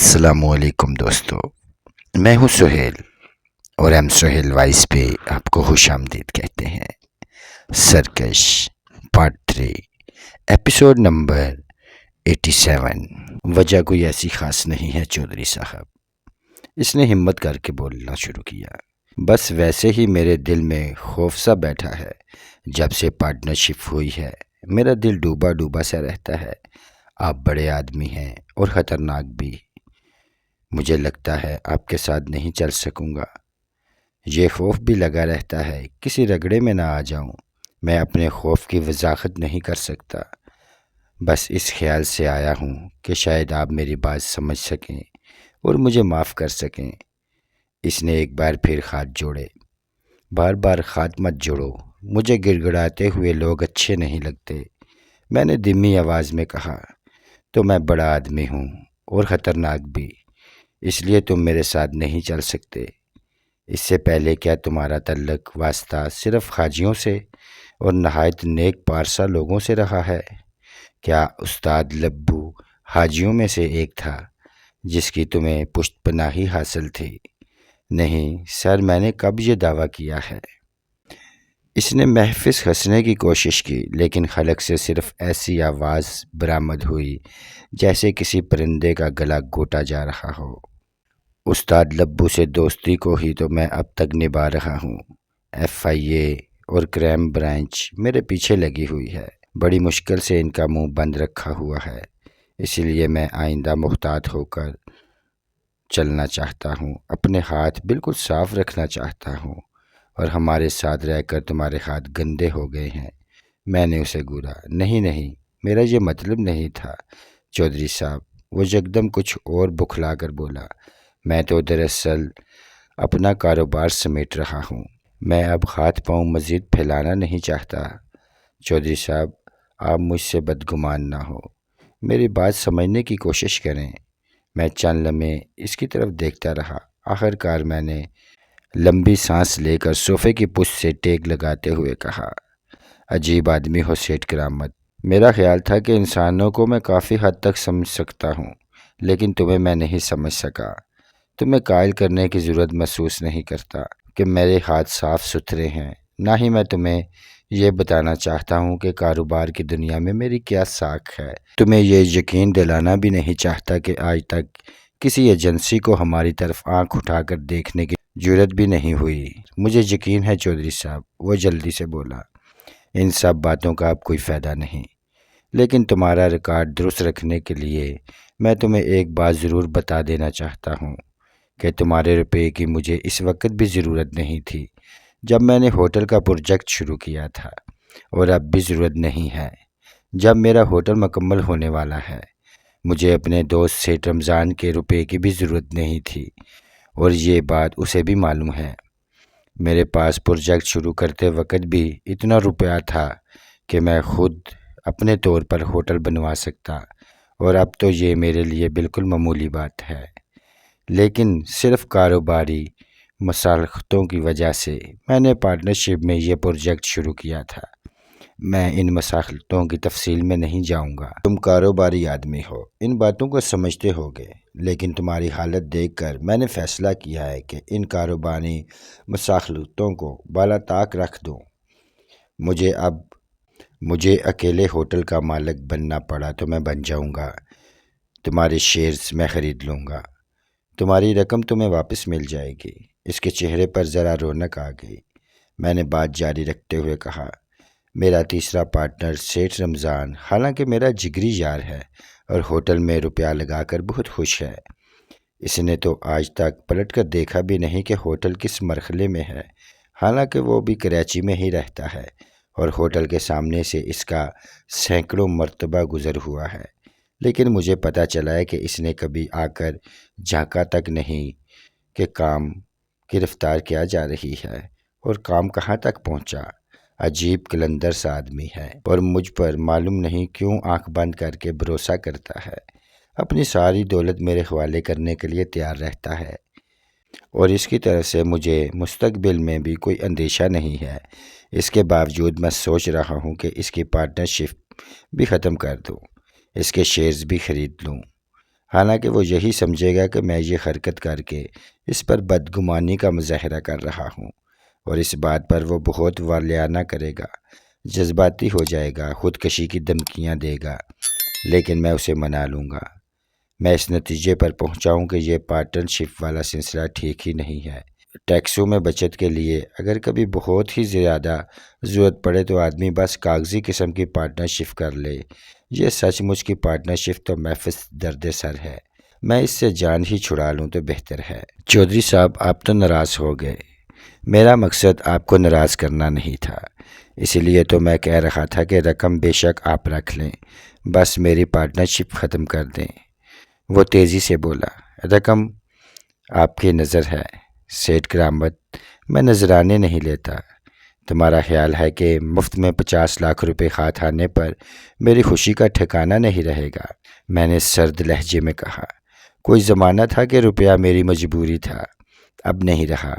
السلام علیکم دوستو، میں ہوں سہیل اور ایم سہیل وائس پہ آپ کو خوش آمدید کہتے ہیں۔ سرکش پارٹ 3 ایپیسوڈ نمبر 87۔ وجہ کوئی ایسی خاص نہیں ہے چودھری صاحب، اس نے ہمت کر کے بولنا شروع کیا۔ بس ویسے ہی میرے دل میں خوف سا بیٹھا ہے۔ جب سے پارٹنرشپ ہوئی ہے میرا دل ڈوبا ڈوبا سا رہتا ہے۔ آپ بڑے آدمی ہیں اور خطرناک بھی۔ مجھے لگتا ہے آپ کے ساتھ نہیں چل سکوں گا۔ یہ خوف بھی لگا رہتا ہے کسی رگڑے میں نہ آ جاؤں۔ میں اپنے خوف کی وضاحت نہیں کر سکتا، بس اس خیال سے آیا ہوں کہ شاید آپ میری بات سمجھ سکیں اور مجھے معاف کر سکیں۔ اس نے ایک بار پھر ہاتھ جوڑے۔ بار بار ہاتھ مت جوڑو، مجھے گڑ گڑاتے ہوئے لوگ اچھے نہیں لگتے۔ میں نے دھیمی آواز میں کہا، تو میں بڑا آدمی ہوں اور خطرناک بھی، اس لیے تم میرے ساتھ نہیں چل سکتے۔ اس سے پہلے کیا تمہارا تعلق واسطہ صرف حاجیوں سے اور نہایت نیک پارسا لوگوں سے رہا ہے؟ کیا استاد لبو حاجیوں میں سے ایک تھا جس کی تمہیں پشت پناہی حاصل تھی؟ نہیں سر، میں نے کب یہ دعویٰ کیا ہے؟ اس نے محفظ ہنسنے کی کوشش کی، لیکن حلق سے صرف ایسی آواز برآمد ہوئی جیسے کسی پرندے کا گلا گھونٹا جا رہا ہو۔ استاد لبو سے دوستی کو ہی تو میں اب تک نبھا رہا ہوں۔ FIA اور کرائم برانچ میرے پیچھے لگی ہوئی ہے۔ بڑی مشکل سے ان کا منہ بند رکھا ہوا ہے، اسی لیے میں آئندہ محتاط ہو کر چلنا چاہتا ہوں، اپنے ہاتھ بالکل صاف رکھنا چاہتا ہوں۔ اور ہمارے ساتھ رہ کر تمہارے ہاتھ گندے ہو گئے ہیں۔ میں نے اسے گورا۔ نہیں، میرا یہ مطلب نہیں تھا چودھری صاحب۔ وہ یکدم کچھ اور بکھلا کر بولا، میں تو دراصل اپنا کاروبار سمیٹ رہا ہوں۔ میں اب ہاتھ پاؤں مزید پھیلانا نہیں چاہتا۔ چودھری صاحب، آپ مجھ سے بدگمان نہ ہو، میری بات سمجھنے کی کوشش کریں۔ میں چند لمحے اس کی طرف دیکھتا رہا۔ آخر کار میں نے لمبی سانس لے کر صوفے کی پشت سے ٹیک لگاتے ہوئے کہا، عجیب آدمی ہو سیٹھ کرامت۔ میرا خیال تھا کہ انسانوں کو میں کافی حد تک سمجھ سکتا ہوں، لیکن تمہیں میں نہیں سمجھ سکا۔ تمہیں قائل کرنے کی ضرورت محسوس نہیں کرتا کہ میرے ہاتھ صاف ستھرے ہیں، نہ ہی میں تمہیں یہ بتانا چاہتا ہوں کہ کاروبار کی دنیا میں میری کیا ساکھ ہے۔ تمہیں یہ یقین دلانا بھی نہیں چاہتا کہ آج تک کسی ایجنسی کو ہماری طرف آنکھ اٹھا کر دیکھنے کی جرات بھی نہیں ہوئی۔ مجھے یقین ہے چودھری صاحب، وہ جلدی سے بولا، ان سب باتوں کا اب کوئی فائدہ نہیں، لیکن تمہارا ریکارڈ درست رکھنے کے لیے میں تمہیں ایک بات ضرور بتا دینا چاہتا ہوں کہ تمہارے روپے کی مجھے اس وقت بھی ضرورت نہیں تھی جب میں نے ہوٹل کا پروجیکٹ شروع کیا تھا، اور اب بھی ضرورت نہیں ہے جب میرا ہوٹل مکمل ہونے والا ہے۔ مجھے اپنے دوست سیٹھ رمضان کے روپے کی بھی ضرورت نہیں تھی، اور یہ بات اسے بھی معلوم ہے۔ میرے پاس پروجیکٹ شروع کرتے وقت بھی اتنا روپیہ تھا کہ میں خود اپنے طور پر ہوٹل بنوا سکتا، اور اب تو یہ میرے لیے بالکل معمولی بات ہے۔ لیکن صرف کاروباری مصالحتوں کی وجہ سے میں نے پارٹنرشپ میں یہ پروجیکٹ شروع کیا تھا۔ میں ان مصالحتوں کی تفصیل میں نہیں جاؤں گا۔ تم کاروباری آدمی ہو، ان باتوں کو سمجھتے ہوگے، لیکن تمہاری حالت دیکھ کر میں نے فیصلہ کیا ہے کہ ان کاروباری مصالحتوں کو بالاتاق رکھ دوں۔ مجھے اکیلے ہوٹل کا مالک بننا پڑا تو میں بن جاؤں گا۔ تمہارے شیئرز میں خرید لوں گا، تمہاری رقم تمہیں واپس مل جائے گی۔ اس کے چہرے پر ذرا رونق آ گئی۔ میں نے بات جاری رکھتے ہوئے کہا، میرا تیسرا پارٹنر سیٹھ رمضان حالانکہ میرا جگری یار ہے اور ہوٹل میں روپیہ لگا کر بہت خوش ہے۔ اس نے تو آج تک پلٹ کر دیکھا بھی نہیں کہ ہوٹل کس مرحلے میں ہے، حالانکہ وہ بھی کراچی میں ہی رہتا ہے اور ہوٹل کے سامنے سے اس کا سینکڑوں مرتبہ گزر ہوا ہے۔ لیکن مجھے پتہ چلا ہے کہ اس نے کبھی آ کر جھانکا تک نہیں کہ کام کی رفتار کیا جا رہی ہے اور کام کہاں تک پہنچا۔ عجیب قلندر سا آدمی ہے، اور مجھ پر معلوم نہیں کیوں آنکھ بند کر کے بھروسہ کرتا ہے، اپنی ساری دولت میرے حوالے کرنے کے لیے تیار رہتا ہے، اور اس کی طرف سے مجھے مستقبل میں بھی کوئی اندیشہ نہیں ہے۔ اس کے باوجود میں سوچ رہا ہوں کہ اس کی پارٹنرشپ بھی ختم کر دوں، اس کے شیئرز بھی خرید لوں۔ حالانکہ وہ یہی سمجھے گا کہ میں یہ حرکت کر کے اس پر بدگمانی کا مظاہرہ کر رہا ہوں، اور اس بات پر وہ بہت والیانہ کرے گا، جذباتی ہو جائے گا، خودکشی کی دھمکیاں دے گا، لیکن میں اسے منا لوں گا۔ میں اس نتیجے پر پہنچاؤں کہ یہ پارٹنرشپ والا سلسلہ ٹھیک ہی نہیں ہے۔ ٹیکسوں میں بچت کے لیے اگر کبھی بہت ہی زیادہ ضرورت پڑے تو آدمی بس کاغذی قسم کی پارٹنرشپ کر لے۔ یہ سچ مچ کی پارٹنرشپ تو محض درد سر ہے۔ میں اس سے جان ہی چھڑا لوں تو بہتر ہے۔ چودھری صاحب، آپ تو ناراض ہو گئے۔ میرا مقصد آپ کو ناراض کرنا نہیں تھا، اسی لیے تو میں کہہ رہا تھا کہ رقم بے شک آپ رکھ لیں، بس میری پارٹنرشپ ختم کر دیں۔ وہ تیزی سے بولا، رقم آپ کی نظر ہے سیٹھ کرامت، میں نذرانے نہیں لیتا۔ تمہارا خیال ہے کہ مفت میں 50 لاکھ روپے ہاتھ آنے پر میری خوشی کا ٹھکانہ نہیں رہے گا؟ میں نے سرد لہجے میں کہا، کوئی زمانہ تھا کہ روپیہ میری مجبوری تھا، اب نہیں رہا۔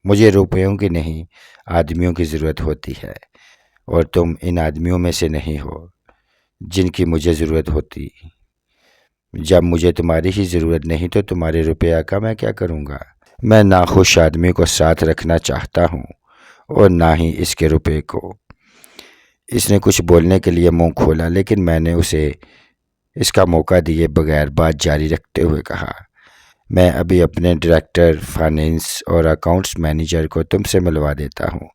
مجھے روپیوں کی نہیں، آدمیوں کی ضرورت ہوتی ہے، اور تم ان آدمیوں میں سے نہیں ہو جن کی مجھے ضرورت ہوتی۔ جب مجھے تمہاری ہی ضرورت نہیں تو تمہارے روپیہ کا میں کیا کروں گا؟ میں ناخوش آدمی کو ساتھ رکھنا چاہتا ہوں اور نہ ہی اس کے روپے کو۔ اس نے کچھ بولنے کے لیے منہ کھولا، لیکن میں نے اسے اس کا موقع دیے بغیر بات جاری رکھتے ہوئے کہا، میں ابھی اپنے ڈائریکٹر فائنینس اور اکاؤنٹس مینیجر کو تم سے ملوا دیتا ہوں۔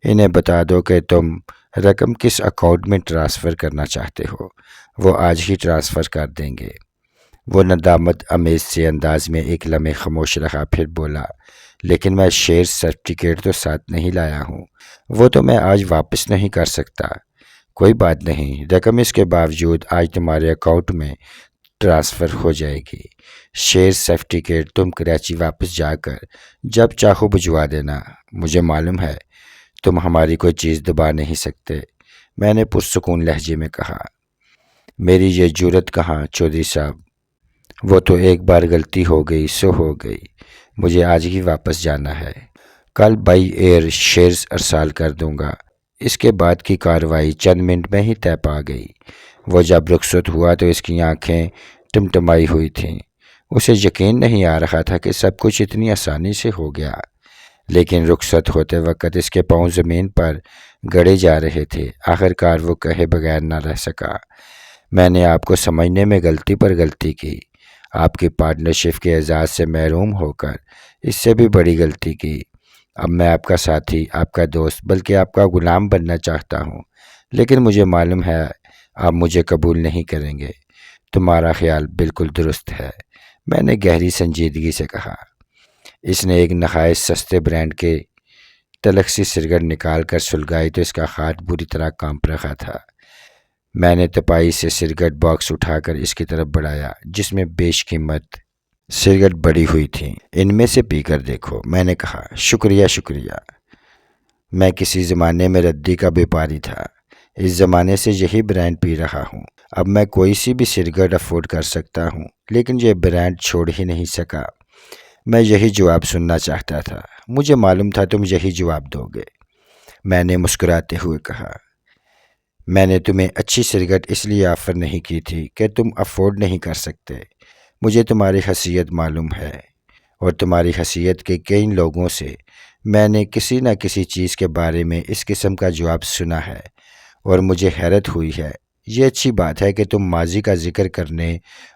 انہیں بتا دو کہ تم رقم کس اکاؤنٹ میں ٹرانسفر کرنا چاہتے ہو، وہ آج ہی ٹرانسفر کر دیں گے۔ وہ ندامت آمیز سے انداز میں ایک لمحے خاموش رہا، پھر بولا، لیکن میں شیئر سرٹیفکیٹ تو ساتھ نہیں لایا ہوں، وہ تو میں آج واپس نہیں کر سکتا۔ کوئی بات نہیں، رقم اس کے باوجود آج تمہارے اکاؤنٹ میں ٹرانسفر ہو جائے گی۔ شیئر سرٹیفکیٹ تم کراچی واپس جا کر جب چاہو بھجوا دینا۔ مجھے معلوم ہے تم ہماری کوئی چیز دبا نہیں سکتے، میں نے پرسکون لہجے میں کہا۔ میری یہ جرأت کہاں چودھری صاحب، وہ تو ایک بار غلطی ہو گئی سو ہو گئی، مجھے آج ہی واپس جانا ہے، کل بائی ایئر شیئرز ارسال کر دوں گا۔ اس کے بعد کی کارروائی چند منٹ میں ہی طے پا گئی۔ وہ جب رخصت ہوا تو اس کی آنکھیں ٹمٹمائی ہوئی تھیں، اسے یقین نہیں آ رہا تھا کہ سب کچھ اتنی آسانی سے ہو گیا، لیکن رخصت ہوتے وقت اس کے پاؤں زمین پر گڑے جا رہے تھے۔ آخر کار وہ کہے بغیر نہ رہ سکا، میں نے آپ کو سمجھنے میں غلطی پر غلطی کی، آپ کی پارٹنرشپ کے اعزاز سے محروم ہو کر اس سے بھی بڑی غلطی کی۔ اب میں آپ کا ساتھی، آپ کا دوست، بلکہ آپ کا غلام بننا چاہتا ہوں، لیکن مجھے معلوم ہے آپ مجھے قبول نہیں کریں گے۔ تمہارا خیال بالکل درست ہے، میں نے گہری سنجیدگی سے کہا۔ اس نے ایک نہایت سستے برانڈ کے تلخ سی سگریٹ نکال کر سلگائی تو اس کا ہاتھ بری طرح کانپ رہا تھا۔ میں نے تپائی سے سگریٹ باکس اٹھا کر اس کی طرف بڑھایا، جس میں بیش قیمت سگریٹ بڑی ہوئی تھی۔ ان میں سے پی کر دیکھو، میں نے کہا۔ شکریہ شکریہ، میں کسی زمانے میں ردی کا بیپاری تھا، اس زمانے سے یہی برانڈ پی رہا ہوں۔ اب میں کوئی سی بھی سگریٹ افورڈ کر سکتا ہوں، لیکن یہ برانڈ چھوڑ ہی نہیں سکا۔ میں یہی جواب سننا چاہتا تھا، مجھے معلوم تھا تم یہی جواب دو گے، میں نے مسکراتے ہوئے کہا۔ میں نے تمہیں اچھی سگریٹ اس لیے آفر نہیں کی تھی کہ تم افورڈ نہیں کر سکتے۔ مجھے تمہاری حیثیت معلوم ہے، اور تمہاری حیثیت کے کئی لوگوں سے میں نے کسی نہ کسی چیز کے بارے میں اس قسم کا جواب سنا ہے، اور مجھے حیرت ہوئی ہے۔ یہ اچھی بات ہے کہ تم ماضی کا ذکر کرنے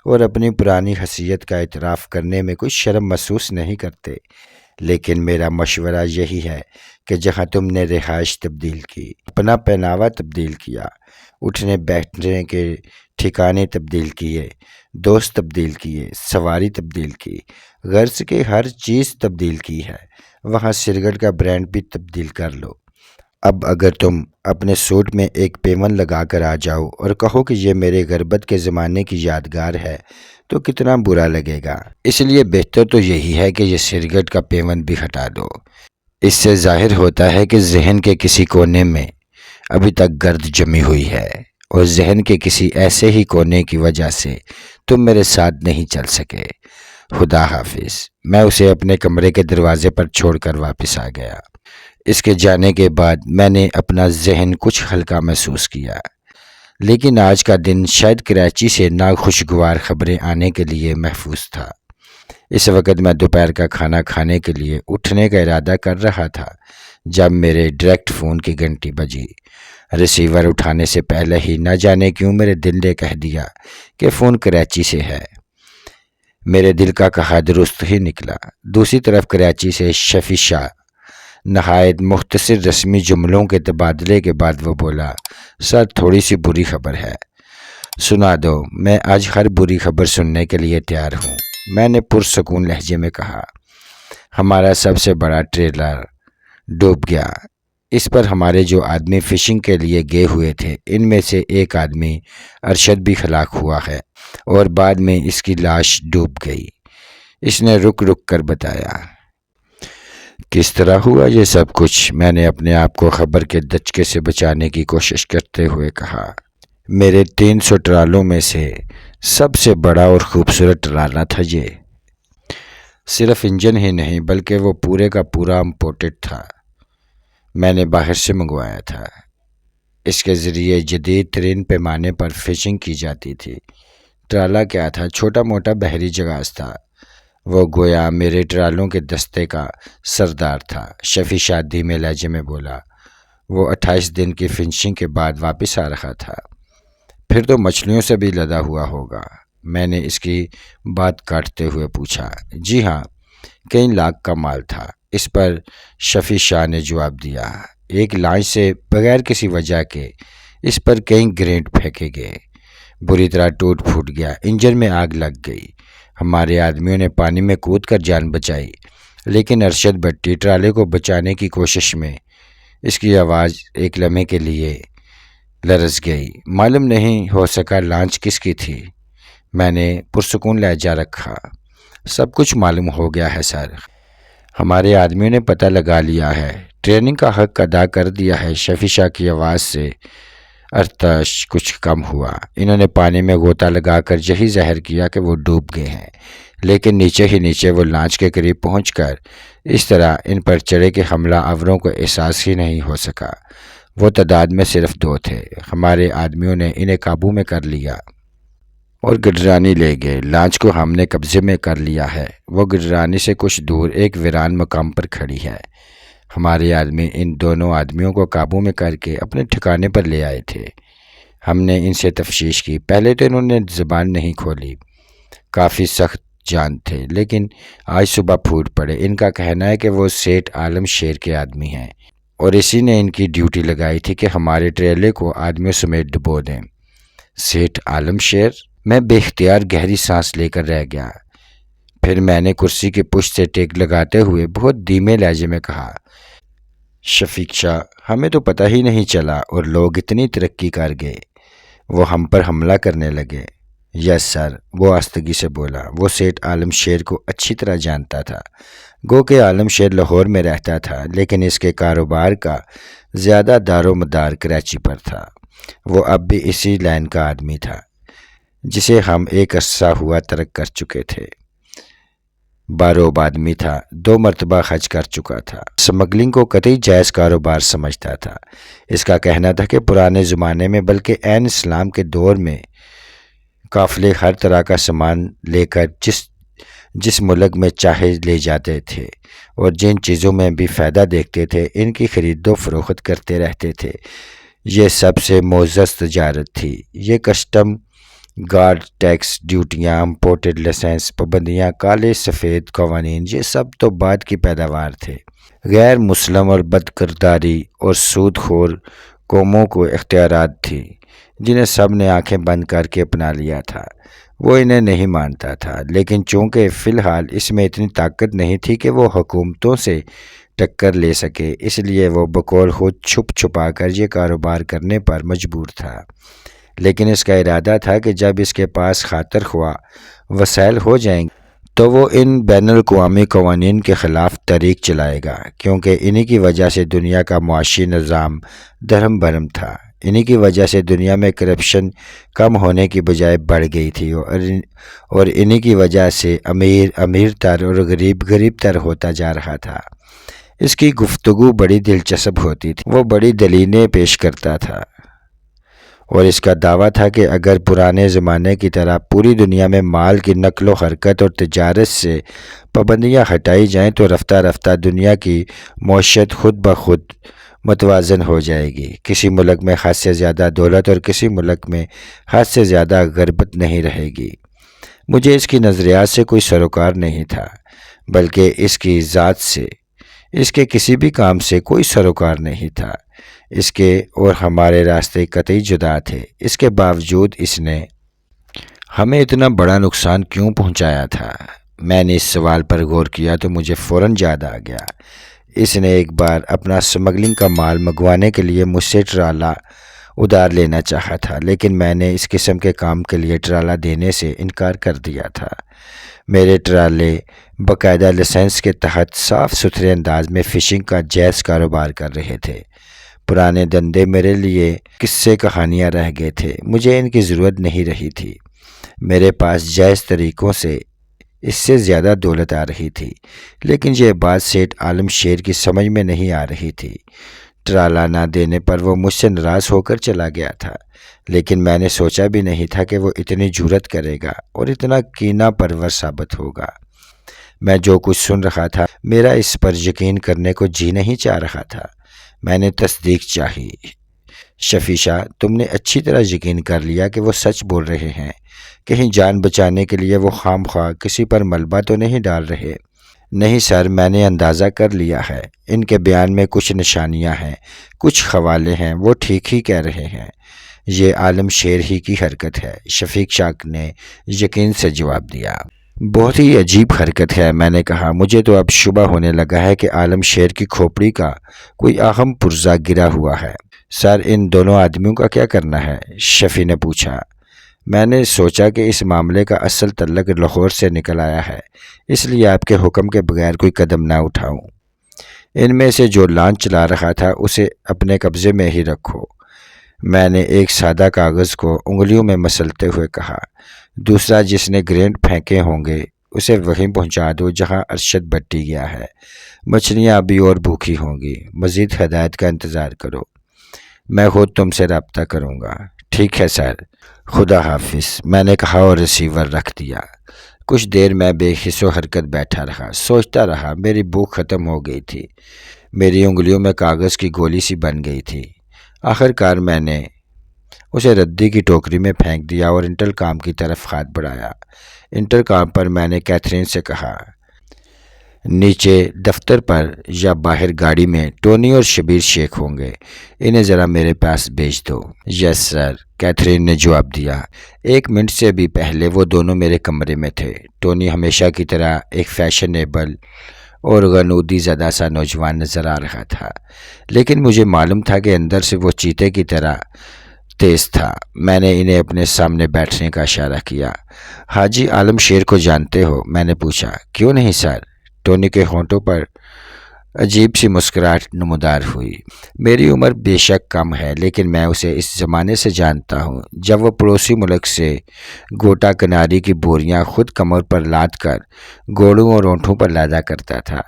اور اپنی پرانی حیثیت کا اعتراف کرنے میں کوئی شرم محسوس نہیں کرتے، لیکن میرا مشورہ یہی ہے کہ جہاں تم نے رہائش تبدیل کی، اپنا پہناوا تبدیل کیا، اٹھنے بیٹھنے کے ٹھکانے تبدیل کیے، دوست تبدیل کیے، سواری تبدیل کی، غرض کے ہر چیز تبدیل کی ہے، وہاں سگریٹ کا برانڈ بھی تبدیل کر لو۔ اب اگر تم اپنے سوٹ میں ایک پیون لگا کر آ جاؤ اور کہو کہ یہ میرے غربت کے زمانے کی یادگار ہے تو کتنا برا لگے گا۔ اس لیے بہتر تو یہی ہے کہ یہ سگریٹ کا پیون بھی ہٹا دو۔ اس سے ظاہر ہوتا ہے کہ ذہن کے کسی کونے میں ابھی تک گرد جمی ہوئی ہے، اور ذہن کے کسی ایسے ہی کونے کی وجہ سے تم میرے ساتھ نہیں چل سکے۔ خدا حافظ۔ میں اسے اپنے کمرے کے دروازے پر چھوڑ کر واپس آ گیا۔ اس کے جانے کے بعد میں نے اپنا ذہن کچھ ہلکا محسوس کیا۔ لیکن آج کا دن شاید کراچی سے ناخوشگوار خبریں آنے کے لیے محفوظ تھا۔ اس وقت میں دوپہر کا کھانا کھانے کے لیے اٹھنے کا ارادہ کر رہا تھا جب میرے ڈائریکٹ فون کی گھنٹی بجی۔ ریسیور اٹھانے سے پہلے ہی نہ جانے کیوں میرے دل نے کہہ دیا کہ فون کراچی سے ہے۔ میرے دل کا کہا درست ہی نکلا۔ دوسری طرف کراچی سے شفیع شاہ نہایت مختصر رسمی جملوں کے تبادلے کے بعد وہ بولا، سر تھوڑی سی بری خبر ہے، سنا دو۔ میں آج ہر بری خبر سننے کے لیے تیار ہوں، میں نے پرسکون لہجے میں کہا۔ ہمارا سب سے بڑا ٹریلر ڈوب گیا۔ اس پر ہمارے جو آدمی فشنگ کے لیے گئے ہوئے تھے، ان میں سے ایک آدمی ارشد بھی ہلاک ہوا ہے اور بعد میں اس کی لاش ڈوب گئی۔ اس نے رک رک کر بتایا۔ کس طرح ہوا یہ سب کچھ؟ میں نے اپنے آپ کو خبر کے دھچکے سے بچانے کی کوشش کرتے ہوئے کہا۔ میرے 300 ٹرالوں میں سے سب سے بڑا اور خوبصورت ٹرالا تھا یہ۔ صرف انجن ہی نہیں بلکہ وہ پورے کا پورا امپورٹڈ تھا، میں نے باہر سے منگوایا تھا۔ اس کے ذریعے جدید ترین پیمانے پر فشنگ کی جاتی تھی۔ ٹرالا کیا تھا؟ چھوٹا موٹا بحری جہاز تھا۔ وہ گویا میرے ٹرالوں کے دستے کا سردار تھا۔ شفیع شاہ دھیمے لہجے میں بولا۔ وہ 28 دن کی فشنگ کے بعد واپس آ رہا تھا۔ پھر تو مچھلیوں سے بھی لدا ہوا ہوگا؟ میں نے اس کی بات کاٹتے ہوئے پوچھا۔ جی ہاں، کئی لاکھ کا مال تھا، اس پر شفیع شاہ نے جواب دیا۔ ایک لانچ سے بغیر کسی وجہ کے اس پر کئی گرینیڈ پھینکے گئے، بری طرح ٹوٹ پھوٹ گیا، انجن میں آگ لگ گئی۔ ہمارے آدمیوں نے پانی میں کود کر جان بچائی، لیکن ارشد بھٹی ٹرالے کو بچانے کی کوشش میں اس کی آواز ایک لمحے کے لیے لرز گئی۔ معلوم نہیں ہو سکا لانچ کس کی تھی؟ میں نے پرسکون لہجہ رکھا۔ سب کچھ معلوم ہو گیا ہے سر، ہمارے آدمیوں نے پتہ لگا لیا ہے، ٹریننگ کا حق ادا کر دیا ہے۔ شفیع شاہ کی آواز سے ارتعاش کچھ کم ہوا۔ انہوں نے پانی میں غوطہ لگا کر یہی ظاہر کیا کہ وہ ڈوب گئے ہیں، لیکن نیچے ہی نیچے وہ لانچ کے قریب پہنچ کر اس طرح ان پر چڑھے کہ حملہ آوروں کو احساس ہی نہیں ہو سکا۔ وہ تعداد میں صرف 2 تھے۔ ہمارے آدمیوں نے انہیں قابو میں کر لیا اور گڈرانی لے گئے۔ لانچ کو ہم نے قبضے میں کر لیا ہے، وہ گڈرانی سے کچھ دور ایک ویران مقام پر کھڑی ہے۔ ہمارے آدمی ان دونوں آدمیوں کو قابو میں کر کے اپنے ٹھکانے پر لے آئے تھے۔ ہم نے ان سے تفتیش کی، پہلے تو انہوں نے زبان نہیں کھولی، کافی سخت جان تھے، لیکن آج صبح پھوٹ پڑے۔ ان کا کہنا ہے کہ وہ سیٹھ عالم شیر کے آدمی ہیں اور اسی نے ان کی ڈیوٹی لگائی تھی کہ ہمارے ٹریلے کو آدمیوں سمیت ڈبو دیں۔ سیٹھ عالم شیر؟ میں بے اختیار گہری سانس لے کر رہ گیا۔ پھر میں نے کرسی کی پشت سے ٹیک لگاتے ہوئے بہت دھیمے لہجے میں کہا، شفیع شاہ، ہمیں تو پتہ ہی نہیں چلا اور لوگ اتنی ترقی کر گئے، وہ ہم پر حملہ کرنے لگے۔ یس سر، وہ آستگی سے بولا۔ وہ سیٹھ عالم شیر کو اچھی طرح جانتا تھا، گو کہ عالم شیر لاہور میں رہتا تھا، لیکن اس کے کاروبار کا زیادہ دار و مدار کراچی پر تھا۔ وہ اب بھی اسی لائن کا آدمی تھا جسے ہم ایک عرصہ ہوا ترک کر چکے تھے۔ باروب آدمی تھا، 2 مرتبہ حج کر چکا تھا، سمگلنگ کو قطعی جائز کاروبار سمجھتا تھا۔ اس کا کہنا تھا کہ پرانے زمانے میں بلکہ عین اسلام کے دور میں قافلے ہر طرح کا سامان لے کر جس ملک میں چاہے لے جاتے تھے اور جن چیزوں میں بھی فائدہ دیکھتے تھے ان کی خرید و فروخت کرتے رہتے تھے۔ یہ سب سے معزز تجارت تھی۔ یہ کسٹم، گارڈ، ٹیکس، ڈیوٹیاں، امپورٹڈ لائسنس، پابندیاں، کالے سفید قوانین، یہ سب تو بعد کی پیداوار تھے۔ غیر مسلم اور بد کرداری اور سود خور قوموں کو اختیارات تھی جنہیں سب نے آنکھیں بند کر کے اپنا لیا تھا۔ وہ انہیں نہیں مانتا تھا، لیکن چونکہ فی الحال اس میں اتنی طاقت نہیں تھی کہ وہ حکومتوں سے ٹکر لے سکے، اس لیے وہ بقول خود چھپ چھپا کر یہ کاروبار کرنے پر مجبور تھا۔ لیکن اس کا ارادہ تھا کہ جب اس کے پاس خاطر خواہ وسائل ہو جائیں گے تو وہ ان بین الاقوامی قوانین کے خلاف تحریک چلائے گا، کیونکہ انہی کی وجہ سے دنیا کا معاشی نظام دھرم بھرم تھا۔ انہی کی وجہ سے دنیا میں کرپشن کم ہونے کی بجائے بڑھ گئی تھی اور انہی کی وجہ سے امیر امیر تر اور غریب غریب تر ہوتا جا رہا تھا۔ اس کی گفتگو بڑی دلچسپ ہوتی تھی، وہ بڑی دلیلیں پیش کرتا تھا اور اس کا دعویٰ تھا کہ اگر پرانے زمانے کی طرح پوری دنیا میں مال کی نقل و حرکت اور تجارت سے پابندیاں ہٹائی جائیں تو رفتہ رفتہ دنیا کی معیشت خود بخود متوازن ہو جائے گی۔ کسی ملک میں حد سے زیادہ دولت اور کسی ملک میں حد سے زیادہ غربت نہیں رہے گی۔ مجھے اس کی نظریات سے کوئی سروکار نہیں تھا، بلکہ اس کی ذات سے، اس کے کسی بھی کام سے کوئی سروکار نہیں تھا۔ اس کے اور ہمارے راستے قطعی جدا تھے۔ اس کے باوجود اس نے ہمیں اتنا بڑا نقصان کیوں پہنچایا تھا؟ میں نے اس سوال پر غور کیا تو مجھے فوراً یاد آ گیا۔ اس نے ایک بار اپنا اسمگلنگ کا مال منگوانے کے لیے مجھ سے ٹرالا ادھار لینا چاہا تھا، لیکن میں نے اس قسم کے کام کے لیے ٹرالا دینے سے انکار کر دیا تھا۔ میرے ٹرالے باقاعدہ لائسنس کے تحت صاف ستھرے انداز میں فشنگ کا جائز کاروبار کر رہے تھے۔ پرانے دندے میرے لیے قصے کہانیاں رہ گئے تھے، مجھے ان کی ضرورت نہیں رہی تھی۔ میرے پاس جائز طریقوں سے اس سے زیادہ دولت آ رہی تھی، لیکن یہ بات سیٹھ عالم شیر کی سمجھ میں نہیں آ رہی تھی۔ ٹرالا نہ دینے پر وہ مجھ سے ناراض ہو کر چلا گیا تھا، لیکن میں نے سوچا بھی نہیں تھا کہ وہ اتنی جرأت کرے گا اور اتنا کینہ پرور ثابت ہوگا۔ میں جو کچھ سن رہا تھا میرا اس پر یقین کرنے کو جی نہیں چاہ رہا تھا۔ میں نے تصدیق چاہی۔ شفیشہ، تم نے اچھی طرح یقین کر لیا کہ وہ سچ بول رہے ہیں؟ کہیں جان بچانے کے لیے وہ خام خواہ کسی پر ملبہ تو نہیں ڈال رہے؟ نہیں سر، میں نے اندازہ کر لیا ہے۔ ان کے بیان میں کچھ نشانیاں ہیں، کچھ حوالے ہیں، وہ ٹھیک ہی کہہ رہے ہیں۔ یہ عالم شیر ہی کی حرکت ہے، شفیق شاہ نے یقین سے جواب دیا۔ بہت ہی عجیب حرکت ہے، میں نے کہا۔ مجھے تو اب شبہ ہونے لگا ہے کہ عالم شیر کی کھوپڑی کا کوئی اہم پرزہ گرا ہوا ہے۔ سر، ان دونوں آدمیوں کا کیا کرنا ہے؟ شفیع نے پوچھا۔ میں نے سوچا کہ اس معاملے کا اصل تعلق لاہور سے نکل آیا ہے، اس لیے آپ کے حکم کے بغیر کوئی قدم نہ اٹھاؤں۔ ان میں سے جو لانچ چلا رہا تھا اسے اپنے قبضے میں ہی رکھو، میں نے ایک سادہ کاغذ کو انگلیوں میں مسلتے ہوئے کہا۔ دوسرا جس نے گرینڈ پھینکے ہوں گے اسے وہیں پہنچا دو جہاں ارشد بٹی گیا ہے۔ مچھلیاں ابھی اور بھوکی ہوں گی۔ مزید ہدایت کا انتظار کرو، میں خود تم سے رابطہ کروں گا۔ ٹھیک ہے سر، خدا حافظ، میں نے کہا اور ریسیور رکھ دیا۔ کچھ دیر میں بے حس و حرکت بیٹھا رہا، سوچتا رہا۔ میری بھوک ختم ہو گئی تھی، میری انگلیوں میں کاغذ کی گولی سی بن گئی تھی۔ آخر کار میں نے اسے ردی کی ٹوکری میں پھینک دیا اور انٹر کام کی طرف ہاتھ بڑھایا۔ انٹر کام پر میں نے کیتھرین سے کہا، نیچے دفتر پر یا باہر گاڑی میں ٹونی اور شبیر شیخ ہوں گے، انہیں ذرا میرے پاس بھیج دو۔ یس سر، کیتھرین نے جواب دیا۔ 1 منٹ سے بھی پہلے وہ دونوں میرے کمرے میں تھے۔ ٹونی ہمیشہ کی طرح ایک فیشنیبل اور غنودی زدہ سا نوجوان نظر آ رہا تھا، لیکن مجھے معلوم تھا کہ اندر سے وہ چیتے کی طرح تیز تھا۔ میں نے انہیں اپنے سامنے بیٹھنے کا اشارہ کیا۔ حاجی عالم شیر کو جانتے ہو؟ میں نے پوچھا۔ کیوں نہیں سر؟ ٹونی کے ہونٹوں پر عجیب سی مسکراہٹ نمودار ہوئی۔ میری عمر بے شک کم ہے، لیکن میں اسے اس زمانے سے جانتا ہوں جب وہ پڑوسی ملک سے گوٹا کناری کی بوریاں خود کمر پر لاد کر گھوڑوں اور اونٹوں پر لادا کرتا تھا،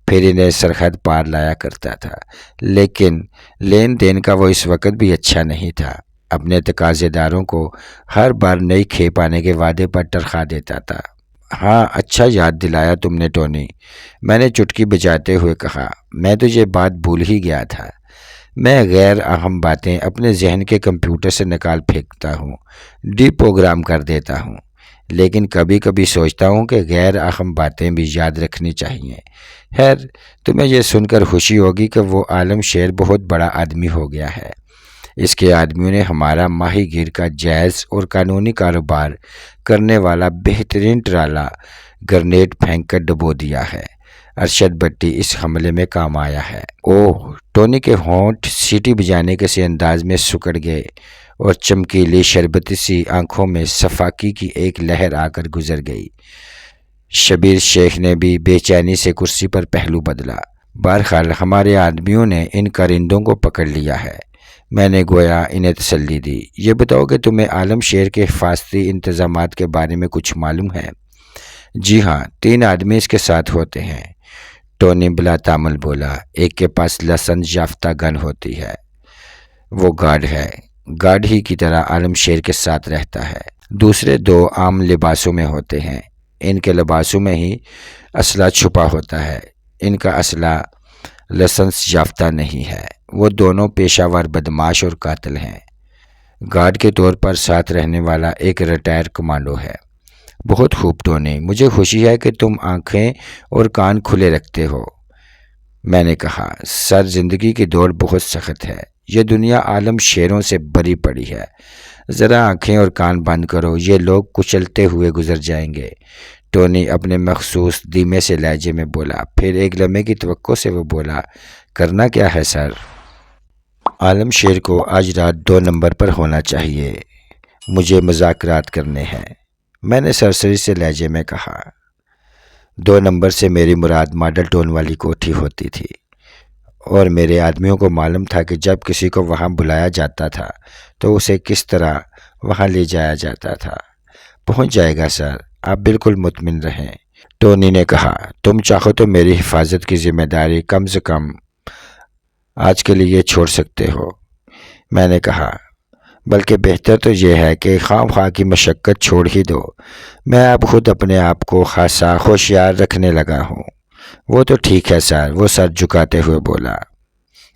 پھر انہیں سرحد پار لایا کرتا تھا۔ لیکن لین دین کا وہ اس وقت بھی اچھا نہیں تھا۔ اپنے تقاضے داروں کو ہر بار نئی کھیپ آنے کے وعدے پر ٹرخا دیتا تھا۔ ہاں، اچھا یاد دلایا تم نے ٹونی، میں نے چٹکی بجاتے ہوئے کہا۔ میں تو یہ بات بھول ہی گیا تھا۔ میں غیر اہم باتیں اپنے ذہن کے کمپیوٹر سے نکال پھینکتا ہوں، ڈی پروگرام کر دیتا ہوں، لیکن کبھی کبھی سوچتا ہوں کہ غیر اہم باتیں بھی یاد رکھنی چاہیے۔ خیر، تمہیں یہ سن کر خوشی ہوگی کہ وہ عالم شیر بہت بڑا آدمی ہو گیا ہے۔ اس کے آدمیوں نے ہمارا ماہی گیر کا جائز اور قانونی کاروبار کرنے والا بہترین ٹرالا گرنیڈ پھینک کر ڈبو دیا ہے۔ ارشد بٹی اس حملے میں کام آیا ہے۔ اوہ! ٹونی کے ہونٹ سیٹی بجانے کے سے انداز میں سکڑ گئے اور چمکیلی شربتی سی آنکھوں میں صفاقی کی ایک لہر آ کر گزر گئی۔ شبیر شیخ نے بھی بے چینی سے کرسی پر پہلو بدلا۔ بہرحال ہمارے آدمیوں نے ان کرندوں کو پکڑ لیا ہے، میں نے گویا انہیں تسلی دی۔ یہ بتاؤ کہ تمہیں عالم شیر کے حفاظتی انتظامات کے بارے میں کچھ معلوم ہے؟ جی ہاں، 3 آدمی اس کے ساتھ ہوتے ہیں، ٹونی بلا تامل بولا۔ ایک کے پاس لائسنس یافتہ گن ہوتی ہے، وہ گارڈ ہے۔ گارڈ ہی کی طرح عالم شیر کے ساتھ رہتا ہے۔ دوسرے دو عام لباسوں میں ہوتے ہیں۔ ان کے لباسوں میں ہی اسلحہ چھپا ہوتا ہے۔ ان کا اسلحہ لائسنس یافتہ نہیں ہے۔ وہ دونوں پیشہ ور بدماش اور قاتل ہیں۔ گارڈ کے طور پر ساتھ رہنے والا ایک ریٹائر کمانڈو ہے۔ بہت خوب ٹونی، مجھے خوشی ہے کہ تم آنکھیں اور کان کھلے رکھتے ہو۔ میں نے کہا، سر زندگی کی دوڑ بہت سخت ہے۔ یہ دنیا عالم شیروں سے بھری پڑی ہے۔ ذرا آنکھیں اور کان بند کرو، یہ لوگ کچلتے ہوئے گزر جائیں گے۔ ٹونی اپنے مخصوص دھیمے سے لہجے میں بولا۔ پھر ایک لمحے کی توقع سے وہ بولا، کرنا کیا ہے سر؟ عالم شیر کو آج رات 2 نمبر پر ہونا چاہیے۔ مجھے مذاکرات کرنے ہیں۔ میں نے سرسری سے لہجے میں کہا۔ 2 نمبر سے میری مراد ماڈل ٹون والی کوٹھی ہوتی تھی، اور میرے آدمیوں کو معلوم تھا کہ جب کسی کو وہاں بلایا جاتا تھا تو اسے کس طرح وہاں لے جایا جاتا تھا۔ پہنچ جائے گا سر، آپ بالکل مطمئن رہیں۔ ٹونی نے کہا، تم چاہو تو میری حفاظت کی ذمہ داری کم سے کم آج کے لیے چھوڑ سکتے ہو۔ میں نے کہا، بلکہ بہتر تو یہ ہے کہ خواہ خواہ کی مشقت چھوڑ ہی دو۔ میں اب خود اپنے آپ کو خاصا ہوشیار رکھنے لگا ہوں۔ وہ تو ٹھیک ہے سر، وہ سر جھکاتے ہوئے بولا۔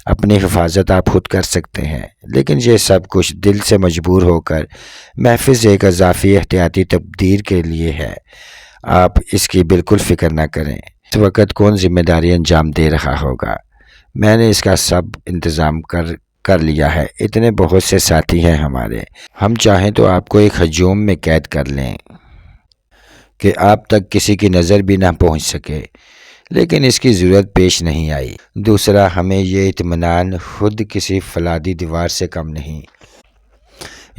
اپنی حفاظت آپ خود کر سکتے ہیں، لیکن یہ سب کچھ دل سے مجبور ہو کر محض ایک اضافی احتیاطی تدبیر کے لیے ہے۔ آپ اس کی بالکل فکر نہ کریں۔ اس وقت کون ذمہ داری انجام دے رہا ہوگا؟ میں نے اس کا سب انتظام کر لیا ہے۔ اتنے بہت سے ساتھی ہیں ہمارے، ہم چاہیں تو آپ کو ایک ہجوم میں قید کر لیں کہ آپ تک کسی کی نظر بھی نہ پہنچ سکے، لیکن اس کی ضرورت پیش نہیں آئی۔ دوسرا، ہمیں یہ اطمینان خود کسی فولادی دیوار سے کم نہیں۔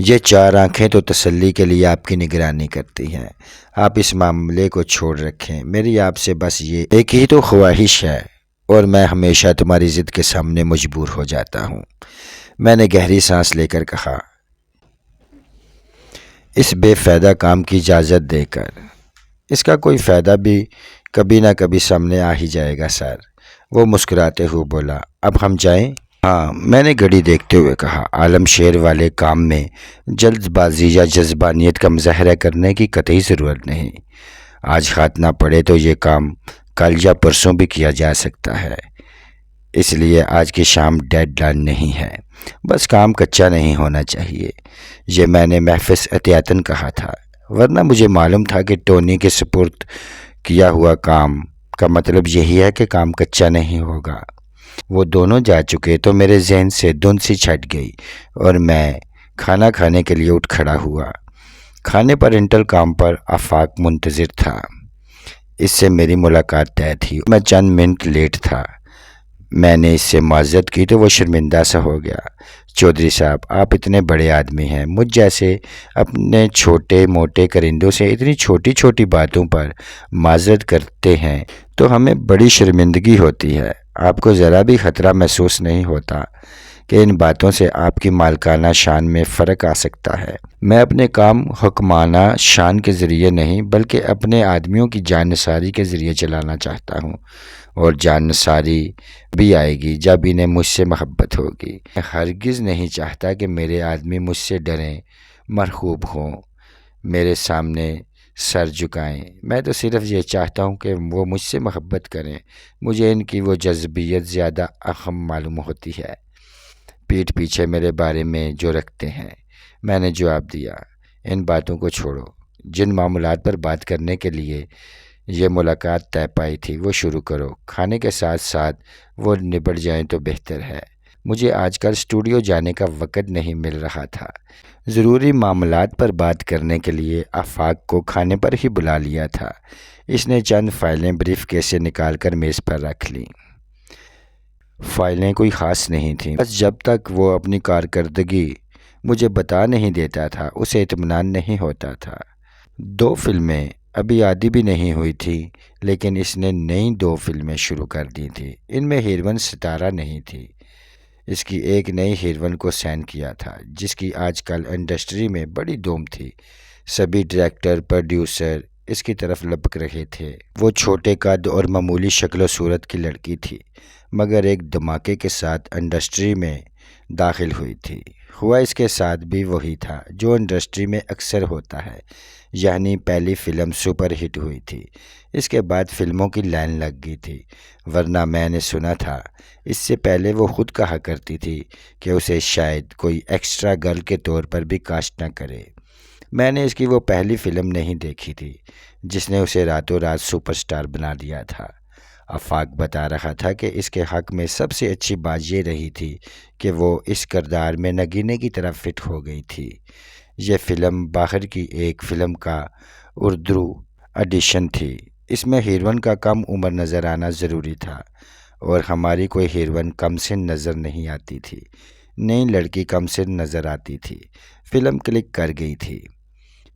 یہ 4 آنکھیں تو تسلی کے لیے آپ کی نگرانی کرتی ہیں۔ آپ اس معاملے کو چھوڑ رکھیں۔ میری آپ سے بس یہ ایک ہی تو خواہش ہے، اور میں ہمیشہ تمہاری ضد کے سامنے مجبور ہو جاتا ہوں۔ میں نے گہری سانس لے کر کہا، اس بے فائدہ کام کی اجازت دے کر اس کا کوئی فائدہ بھی کبھی نہ کبھی سامنے آ ہی جائے گا سر۔ وہ مسکراتے ہوئے بولا، اب ہم جائیں؟ ہاں، میں نے گھڑی دیکھتے ہوئے کہا۔ عالم شیر والے کام میں جلد بازی یا جذبانیت کا مظاہرہ کرنے کی قطعی ضرورت نہیں۔ آج ہاتھ نہ پڑے تو یہ کام کل یا پرسوں بھی کیا جا سکتا ہے۔ اس لیے آج کی شام ڈیڈ لائن نہیں ہے، بس کام کچا نہیں ہونا چاہیے۔ یہ میں نے محض احتیاطاً کہا تھا، ورنہ مجھے معلوم تھا کہ ٹونی کے سپرد کیا ہوا کام کا مطلب یہی ہے کہ کام کچا نہیں ہوگا۔ وہ دونوں جا چکے تو میرے ذہن سے دھند سی چھٹ گئی، اور میں کھانا کھانے کے لیے اٹھ کھڑا ہوا۔ کھانے پر انٹر کام پر آفاق منتظر تھا۔ اس سے میری ملاقات طے تھی۔ میں چند منٹ لیٹ تھا۔ میں نے اس سے معذرت کی تو وہ شرمندہ سا ہو گیا۔ چودھری صاحب، آپ اتنے بڑے آدمی ہیں، مجھ جیسے اپنے چھوٹے موٹے کرندوں سے اتنی چھوٹی چھوٹی باتوں پر معذرت کرتے ہیں تو ہمیں بڑی شرمندگی ہوتی ہے۔ آپ کو ذرا بھی خطرہ محسوس نہیں ہوتا کہ ان باتوں سے آپ کی مالکانہ شان میں فرق آ سکتا ہے؟ میں اپنے کام حکمانہ شان کے ذریعے نہیں، بلکہ اپنے آدمیوں کی جان نثاری کے ذریعے چلانا چاہتا ہوں، اور جان نثاری بھی آئے گی جب انہیں مجھ سے محبت ہوگی۔ میں ہرگز نہیں چاہتا کہ میرے آدمی مجھ سے ڈریں، مرعوب ہوں، میرے سامنے سر جھکائیں۔ میں تو صرف یہ چاہتا ہوں کہ وہ مجھ سے محبت کریں۔ مجھے ان کی وہ جذبیت زیادہ اہم معلوم ہوتی ہے، پیٹھ پیچھے میرے بارے میں جو رکھتے ہیں۔ میں نے جواب دیا، ان باتوں کو چھوڑو۔ جن معاملات پر بات کرنے کے لیے یہ ملاقات طے پائی تھی وہ شروع کرو۔ کھانے کے ساتھ ساتھ وہ نبڑ جائیں تو بہتر ہے۔ مجھے آج کل اسٹوڈیو جانے کا وقت نہیں مل رہا تھا۔ ضروری معاملات پر بات کرنے کے لیے آفاق کو کھانے پر ہی بلا لیا تھا۔ اس نے چند فائلیں بریف کیس سے نکال کر میز پر رکھ لیں۔ فائلیں کوئی خاص نہیں تھیں، بس جب تک وہ اپنی کارکردگی مجھے بتا نہیں دیتا تھا اسے اطمینان نہیں ہوتا تھا۔ 2 فلمیں ابھی آدھی بھی نہیں ہوئی تھی، لیکن اس نے نئی 2 فلمیں شروع کر دی تھیں۔ ان میں ہیروئن ستارہ نہیں تھی۔ اس کی ایک نئی ہیروئن کو سائن کیا تھا، جس کی آج کل انڈسٹری میں بڑی دھوم تھی۔ سبھی ڈائریکٹر، پروڈیوسر اس کی طرف لپک رہے تھے۔ وہ چھوٹے قد اور معمولی شکل و صورت کی لڑکی تھی، مگر ایک دھماکے کے ساتھ انڈسٹری میں داخل ہوئی تھی۔ ہوا اس کے ساتھ بھی وہی تھا جو انڈسٹری میں اکثر ہوتا ہے، یعنی پہلی فلم سپر ہٹ ہوئی تھی، اس کے بعد فلموں کی لائن لگ گئی تھی، ورنہ میں نے سنا تھا اس سے پہلے وہ خود کہا کرتی تھی کہ اسے شاید کوئی ایکسٹرا گرل کے طور پر بھی کاسٹ نہ کرے۔ میں نے اس کی وہ پہلی فلم نہیں دیکھی تھی جس نے اسے راتوں رات سپر سٹار بنا دیا تھا۔ آفاق بتا رہا تھا کہ اس کے حق میں سب سے اچھی بات یہ رہی تھی کہ وہ اس کردار میں نگینے کی طرح فٹ ہو گئی تھی۔ یہ فلم باہر کی ایک فلم کا اردو ایڈیشن تھی۔ اس میں ہیروئن کا کم عمر نظر آنا ضروری تھا اور ہماری کوئی ہیروئن کم سن نظر نہیں آتی تھی، نئی لڑکی کم سن نظر آتی تھی۔ فلم کلک کر گئی تھی۔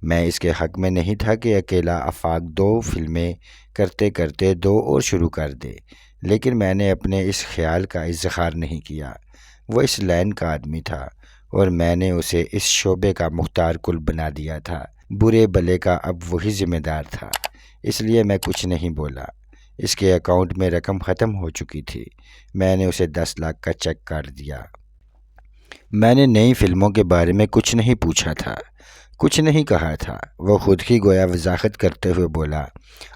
میں اس کے حق میں نہیں تھا کہ اکیلا آفاق 2 فلمیں کرتے کرتے 2 اور شروع کر دے، لیکن میں نے اپنے اس خیال کا اظہار نہیں کیا۔ وہ اس لائن کا آدمی تھا اور میں نے اسے اس شعبے کا مختار کل بنا دیا تھا۔ برے بلے کا اب وہی ذمہ دار تھا، اس لیے میں کچھ نہیں بولا۔ اس کے اکاؤنٹ میں رقم ختم ہو چکی تھی۔ میں نے اسے 10 لاکھ کا چیک کاٹ دیا۔ میں نے نئی فلموں کے بارے میں کچھ نہیں پوچھا تھا، کچھ نہیں کہا تھا۔ وہ خود ہی گویا وضاحت کرتے ہوئے بولا،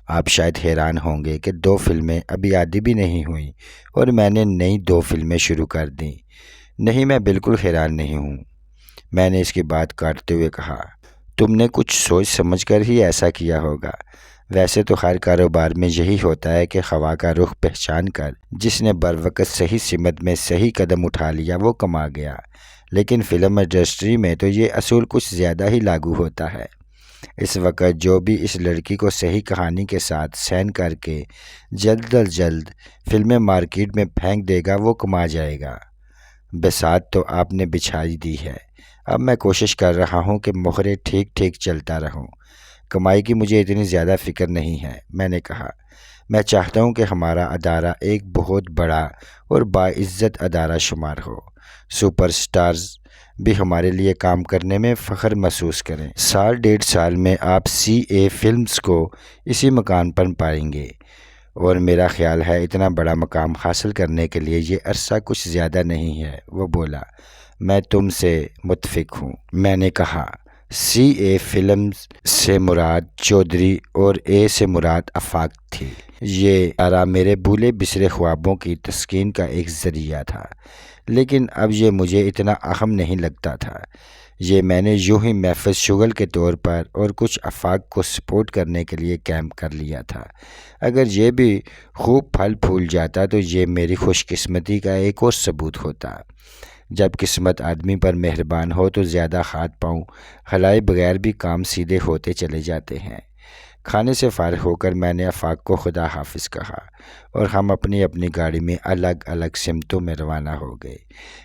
آپ شاید حیران ہوں گے کہ 2 فلمیں ابھی آدھی بھی نہیں ہوئیں اور میں نے نئی 2 فلمیں شروع کر دیں۔ نہیں، میں بالکل حیران نہیں ہوں۔ میں نے اس کی بات کاٹتے ہوئے کہا، تم نے کچھ سوچ سمجھ کر ہی ایسا کیا ہوگا۔ ویسے تو ہر کاروبار میں یہی ہوتا ہے کہ خواہ کا رخ پہچان کر جس نے بروقت صحیح سمت میں صحیح قدم اٹھا لیا وہ کما گیا، لیکن فلم انڈسٹری میں تو یہ اصول کچھ زیادہ ہی لاگو ہوتا ہے۔ اس وقت جو بھی اس لڑکی کو صحیح کہانی کے ساتھ سائن کر کے جلد از جلد فلمیں مارکیٹ میں پھینک دے گا وہ کما جائے گا۔ بساط تو آپ نے بچھائی دی ہے، اب میں کوشش کر رہا ہوں کہ مہرے ٹھیک ٹھیک چلتا رہوں۔ کمائی کی مجھے اتنی زیادہ فکر نہیں ہے، میں نے کہا۔ میں چاہتا ہوں کہ ہمارا ادارہ ایک بہت بڑا اور باعزت ادارہ شمار ہو، سپر سٹارز بھی ہمارے لیے کام کرنے میں فخر محسوس کریں۔ 1.5 سال میں آپ CA فلمز کو اسی مکان پر پائیں گے، اور میرا خیال ہے اتنا بڑا مقام حاصل کرنے کے لیے یہ عرصہ کچھ زیادہ نہیں ہے۔ وہ بولا، میں تم سے متفق ہوں۔ میں نے کہا، CA فلمز سے مراد چودھری اور A سے مراد آفاق تھی۔ یہ ادارہ میرے بھولے بسرے خوابوں کی تسکین کا ایک ذریعہ تھا، لیکن اب یہ مجھے اتنا اہم نہیں لگتا تھا۔ یہ میں نے یوں ہی محض شغل کے طور پر اور کچھ آفاق کو سپورٹ کرنے کے لیے کیمپ کر لیا تھا۔ اگر یہ بھی خوب پھل پھول جاتا تو یہ میری خوش قسمتی کا ایک اور ثبوت ہوتا۔ جب قسمت آدمی پر مہربان ہو تو زیادہ ہاتھ پاؤں ہلائے بغیر بھی کام سیدھے ہوتے چلے جاتے ہیں۔ کھانے سے فارغ ہو کر میں نے آفاق کو خدا حافظ کہا اور ہم اپنی اپنی گاڑی میں الگ الگ سمتوں میں روانہ ہو گئے۔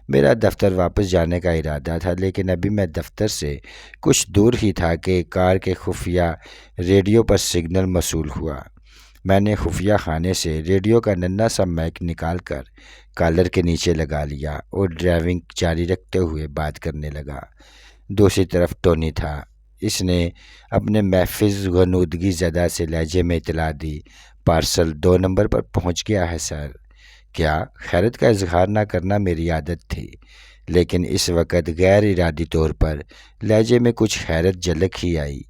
میرا دفتر واپس جانے کا ارادہ تھا، لیکن ابھی میں دفتر سے کچھ دور ہی تھا کہ کار کے خفیہ ریڈیو پر سگنل موصول ہوا۔ میں نے خفیہ خانے سے ریڈیو کا ننھا سا مائک نکال کر کالر کے نیچے لگا لیا اور ڈرائیونگ جاری رکھتے ہوئے بات کرنے لگا۔ دوسری طرف ٹونی تھا۔ اس نے اپنے محفوظ غنودگی زدہ سے لہجے میں اطلاع دی، پارسل 2 نمبر پر پہنچ گیا ہے سر۔ کیا؟ خیرت کا اظہار نہ کرنا میری عادت تھی، لیکن اس وقت غیر ارادی طور پر لہجے میں کچھ حیرت جھلک ہی آئی۔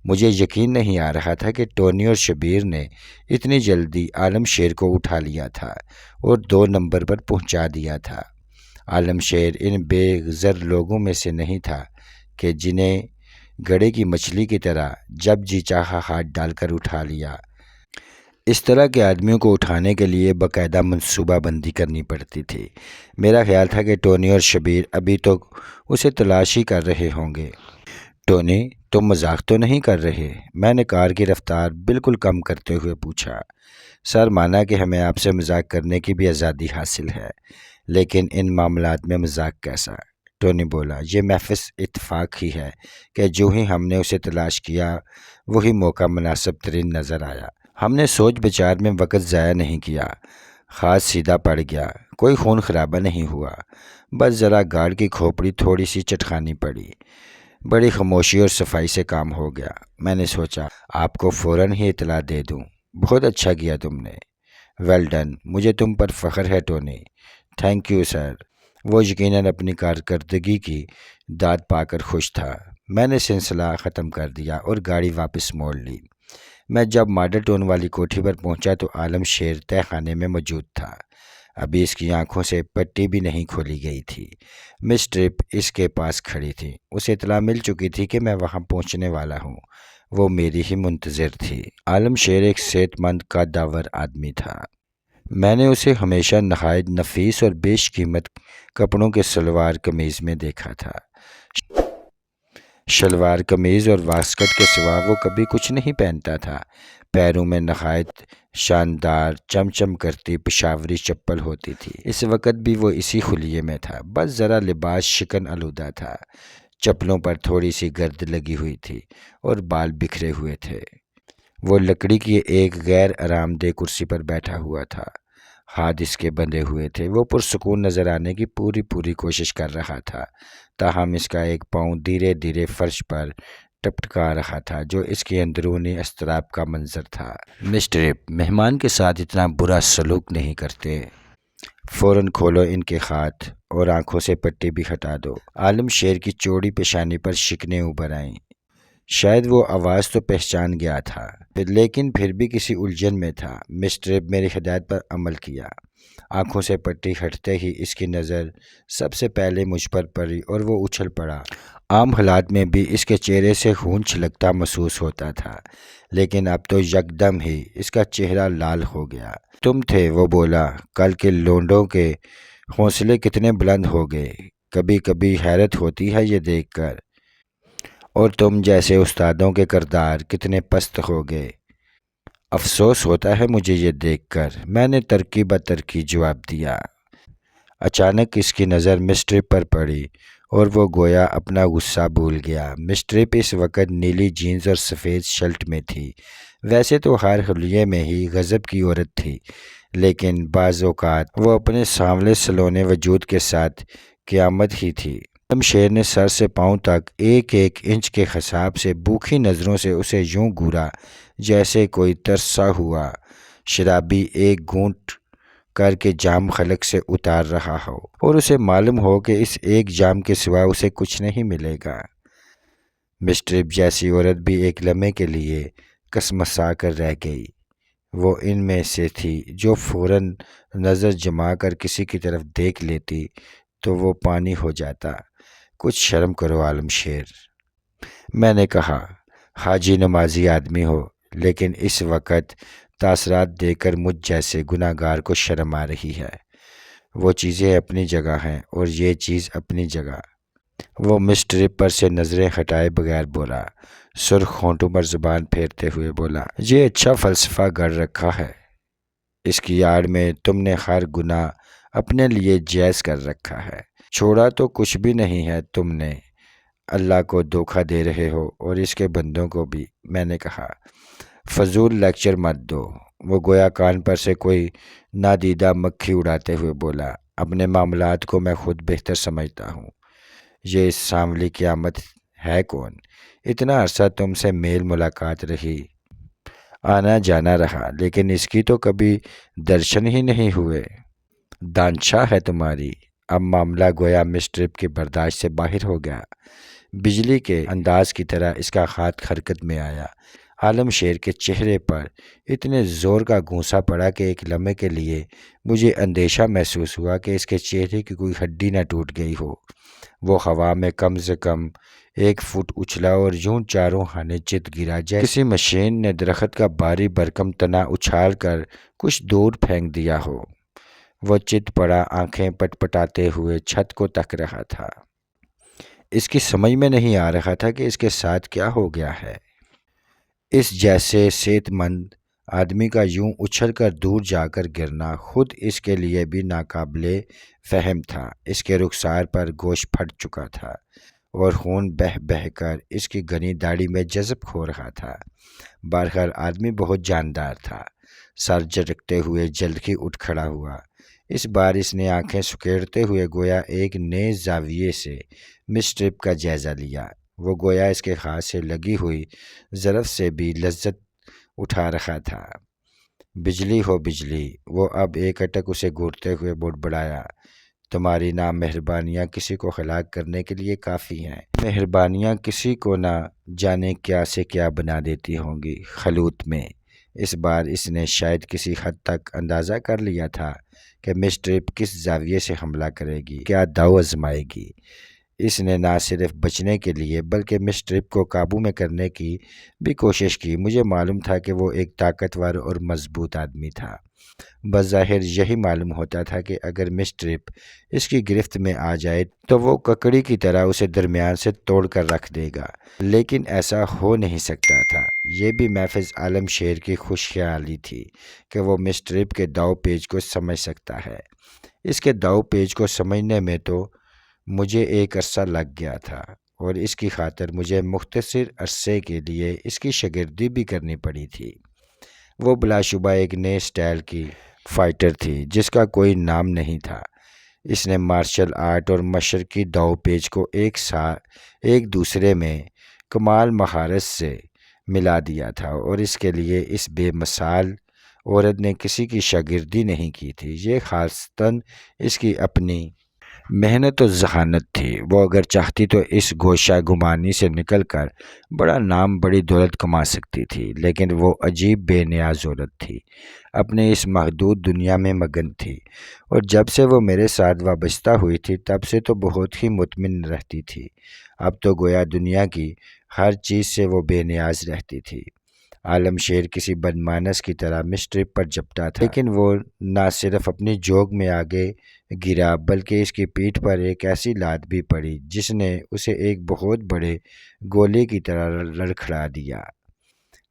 مجھے یقین نہیں آ رہا تھا کہ ٹونی اور شبیر نے اتنی جلدی عالم شیر کو اٹھا لیا تھا اور 2 نمبر پر پہنچا دیا تھا۔ عالم شیر ان بے غرض لوگوں میں سے نہیں تھا کہ جنہیں گڑے کی مچھلی کی طرح جب جی چاہا ہاتھ ڈال کر اٹھا لیا۔ اس طرح کے آدمیوں کو اٹھانے کے لیے باقاعدہ منصوبہ بندی کرنی پڑتی تھی۔ میرا خیال تھا کہ ٹونی اور شبیر ابھی تو اسے تلاش ہی کر رہے ہوں گے۔ ٹونی، تم مذاق تو نہیں کر رہے؟ میں نے کار کی رفتار بالکل کم کرتے ہوئے پوچھا۔ سر، مانا کہ ہمیں آپ سے مذاق کرنے کی بھی آزادی حاصل ہے، لیکن ان معاملات میں مذاق کیسا؟ ٹونی بولا، یہ محض اتفاق ہی ہے کہ جو ہی ہم نے اسے تلاش کیا وہی موقع مناسب ترین نظر آیا۔ ہم نے سوچ بچار میں وقت ضائع نہیں کیا، خاص سیدھا پڑ گیا، کوئی خون خرابہ نہیں ہوا، بس ذرا گارڈ کی کھوپڑی تھوڑی سی چٹکانی پڑی۔ بڑی خاموشی اور صفائی سے کام ہو گیا۔ میں نے سوچا آپ کو فوراً ہی اطلاع دے دوں۔ بہت اچھا کیا تم نے۔ ویل ڈن، مجھے تم پر فخر ہے ٹونی۔ Thank you sir. وہ یقیناً اپنی کارکردگی کی داد پا کر خوش تھا۔ میں نے سلسلہ ختم کر دیا اور گاڑی واپس موڑ لی۔ میں جب ماڈل ٹاؤن والی کوٹھی پر پہنچا تو عالم شیر تہہ خانے میں موجود تھا۔ ابھی اس کی آنکھوں سے پٹی بھی نہیں کھولی گئی تھی۔ مس ٹرپ اس کے پاس کھڑی تھی۔ اسے اطلاع مل چکی تھی کہ میں وہاں پہنچنے والا ہوں۔ وہ میری ہی منتظر تھی۔ عالم شیر ایک صحت مند قدآور آدمی تھا۔ میں نے اسے ہمیشہ نہایت نفیس اور بیش قیمت کپڑوں کے شلوار قمیض میں دیکھا تھا۔ شلوار قمیض اور واسکٹ کے سوا وہ کبھی کچھ نہیں پہنتا تھا۔ پیروں میں نہایت شاندار چم کرتی پشاوری چپل ہوتی تھی۔ اس وقت بھی وہ اسی خلیے میں تھا، بس ذرا لباس شکن آلودہ تھا۔ چپلوں پر تھوڑی سی گرد لگی ہوئی تھی اور بال بکھرے ہوئے تھے۔ وہ لکڑی کی ایک غیر آرام دہ کرسی پر بیٹھا ہوا تھا۔ ہاتھ اس کے بندھے ہوئے تھے۔ وہ پرسکون نظر آنے کی پوری کوشش کر رہا تھا، تاہم اس کا ایک پاؤں دھیرے دھیرے فرش پر ٹپٹکا رہا تھا، جو اس کی اندرونی اضطراب کا منظر تھا۔ مسٹر ٹرپ مہمان کے ساتھ اتنا برا سلوک نہیں کرتے۔ فوراً کھولو ان کے ہاتھ اور آنکھوں سے پٹی بھی ہٹا دو۔ عالم شیر کی چوڑی پیشانی پر شکنیں ابھر آئیں۔ شاید وہ آواز تو پہچان گیا تھا، لیکن پھر بھی کسی الجھن میں تھا۔ مسٹر ٹرپ میری ہدایت پر عمل کیا۔ آنکھوں سے پٹی ہٹتے ہی اس کی نظر سب سے پہلے مجھ پر پڑی اور وہ اچھل پڑا۔ عام حالات میں بھی اس کے چہرے سے خون چھلکتا محسوس ہوتا تھا، لیکن اب تو یکدم ہی اس کا چہرہ لال ہو گیا۔ تم تھے، وہ بولا۔ کل کے لونڈوں کے حوصلے کتنے بلند ہو گئے، کبھی کبھی حیرت ہوتی ہے یہ دیکھ کر۔ اور تم جیسے استادوں کے کردار کتنے پست ہو گئے۔ افسوس ہوتا ہے مجھے یہ دیکھ کر، میں نے ترقی بترقی جواب دیا۔ اچانک اس کی نظر مس ٹرپ پر پڑی اور وہ گویا اپنا غصہ بھول گیا۔ مس ٹرپ اس وقت نیلی جینز اور سفید شرٹ میں تھی۔ ویسے تو ہر حلیے میں ہی غضب کی عورت تھی، لیکن بعض اوقات وہ اپنے سانولے سلونے وجود کے ساتھ قیامت ہی تھی۔ عالم شیر نے سر سے پاؤں تک ایک انچ کے حساب سے بوکھی نظروں سے اسے یوں گھورا جیسے کوئی ترسا ہوا شرابی ایک گھونٹ کر کے جام خلق سے اتار رہا ہو اور اسے معلوم ہو کہ اس ایک جام کے سوا اسے کچھ نہیں ملے گا۔ مس ٹرپ جیسی عورت بھی ایک لمحے کے لیے کسمسا کر رہ گئی۔ وہ ان میں سے تھی جو فوراً نظر جما کر کسی کی طرف دیکھ لیتی تو وہ پانی ہو جاتا۔ کچھ شرم کرو عالم شیر، میں نے کہا۔ حاجی نمازی آدمی ہو، لیکن اس وقت تاثرات دیکھ کر مجھ جیسے گناہ گار کو شرم آ رہی ہے۔ وہ چیزیں اپنی جگہ ہیں اور یہ چیز اپنی جگہ۔ وہ مس ٹرپ پر سے نظریں ہٹائے بغیر بولا، سرخ ہونٹوں پر زبان پھیرتے ہوئے بولا، یہ اچھا فلسفہ گڑھ رکھا ہے۔ اس کی آڑ میں تم نے ہر گناہ اپنے لیے جائز کر رکھا ہے۔ چھوڑا تو کچھ بھی نہیں ہے تم نے۔ اللہ کو دھوکہ دے رہے ہو اور اس کے بندوں کو بھی، میں نے کہا۔ فضول لیکچر مت دو، وہ گویا کان پر سے کوئی نادیدہ مکھی اڑاتے ہوئے بولا۔ اپنے معاملات کو میں خود بہتر سمجھتا ہوں۔ یہ اس سانولی قیامت ہے کون؟ اتنا عرصہ تم سے میل ملاقات رہی، آنا جانا رہا، لیکن اس کی تو کبھی درشن ہی نہیں ہوئے۔ دانشاہ ہے تمہاری۔ اب معاملہ گویا مس ٹرپ کی برداشت سے باہر ہو گیا۔ بجلی کے انداز کی طرح اس کا ہاتھ حرکت میں آیا۔ عالم شیر کے چہرے پر اتنے زور کا گھونسا پڑا کہ ایک لمحے کے لیے مجھے اندیشہ محسوس ہوا کہ اس کے چہرے کی کوئی ہڈی نہ ٹوٹ گئی ہو۔ وہ ہوا میں کم سے کم 1 فٹ اچھلا اور یوں چاروں خانے چت گرا جیسے کسی مشین نے درخت کا بھاری بھرکم تنا اچھال کر کچھ دور پھینک دیا ہو۔ وہ چت پڑا، آنکھیں پٹپٹاتے ہوئے چھت کو تک رہا تھا۔ اس کی سمجھ میں نہیں آ رہا تھا کہ اس کے ساتھ کیا ہو گیا ہے۔ اس جیسے صحت مند آدمی کا یوں اچھل کر دور جا کر گرنا خود اس کے لیے بھی ناقابل فہم تھا۔ اس کے رخسار پر گوشت پھٹ چکا تھا اور خون بہہ کر اس کی گھنی داڑھی میں جذب کھو رہا تھا۔ بہرحال آدمی بہت جاندار تھا۔ سر جھٹکتے ہوئے جلد ہی اٹھ کھڑا ہوا۔ اس بار اس نے آنکھیں سکیڑتے ہوئے گویا ایک نئے زاویے سے مس ٹرپ کا جائزہ لیا۔ وہ گویا اس کے ہاتھ سے لگی ہوئی ظرف سے بھی لذت اٹھا رہا تھا۔ بجلی ہو بجلی، وہ اب ایک اٹک اسے گھورتے ہوئے بڑبڑایا، تمہاری نامہربانیاں کسی کو ہلاک کرنے کے لیے کافی ہیں۔ مہربانیاں کسی کو نہ جانے کیا سے کیا بنا دیتی ہوں گی۔ خلوت میں اس بار اس نے شاید کسی حد تک اندازہ کر لیا تھا کہ مس ٹرپ کس زاویے سے حملہ کرے گی، کیا داؤ آزمائے گی۔ اس نے نہ صرف بچنے کے لیے بلکہ مس ٹرپ کو قابو میں کرنے کی بھی کوشش کی۔ مجھے معلوم تھا کہ وہ ایک طاقتور اور مضبوط آدمی تھا۔ بظاہر یہی معلوم ہوتا تھا کہ اگر مس ٹرپ اس کی گرفت میں آ جائے تو وہ ککڑی کی طرح اسے درمیان سے توڑ کر رکھ دے گا، لیکن ایسا ہو نہیں سکتا تھا۔ یہ بھی محض عالم شیر کی خوش خیالی تھی کہ وہ مس ٹرپ کے داؤ پیچ کو سمجھ سکتا ہے۔ اس کے داؤ پیچ کو سمجھنے میں تو مجھے ایک عرصہ لگ گیا تھا، اور اس کی خاطر مجھے مختصر عرصے کے لیے اس کی شاگردی بھی کرنی پڑی تھی۔ وہ بلا شبہ ایک نئے سٹائل کی فائٹر تھی جس کا کوئی نام نہیں تھا۔ اس نے مارشل آرٹ اور مشرقی داؤ پیچ کو ایک دوسرے میں کمال مہارت سے ملا دیا تھا، اور اس کے لیے اس بے مثال عورت نے کسی کی شاگردی نہیں کی تھی۔ یہ خاصتاً اس کی اپنی محنت و ذہانت تھی۔ وہ اگر چاہتی تو اس گوشہ گمانی سے نکل کر بڑا نام بڑی دولت کما سکتی تھی، لیکن وہ عجیب بے نیاز عورت تھی، اپنے اس محدود دنیا میں مگن تھی، اور جب سے وہ میرے ساتھ وابستہ ہوئی تھی تب سے تو بہت ہی مطمئن رہتی تھی۔ اب تو گویا دنیا کی ہر چیز سے وہ بے نیاز رہتی تھی۔ عالم شیر کسی بدمانس کی طرح مس ٹرپ پر جھپٹا تھا، لیکن وہ نہ صرف اپنی جوگ میں آگے گرا بلکہ اس کی پیٹھ پر ایک ایسی لات بھی پڑی جس نے اسے ایک بہت بڑے گولے کی طرح لڑکھڑا دیا۔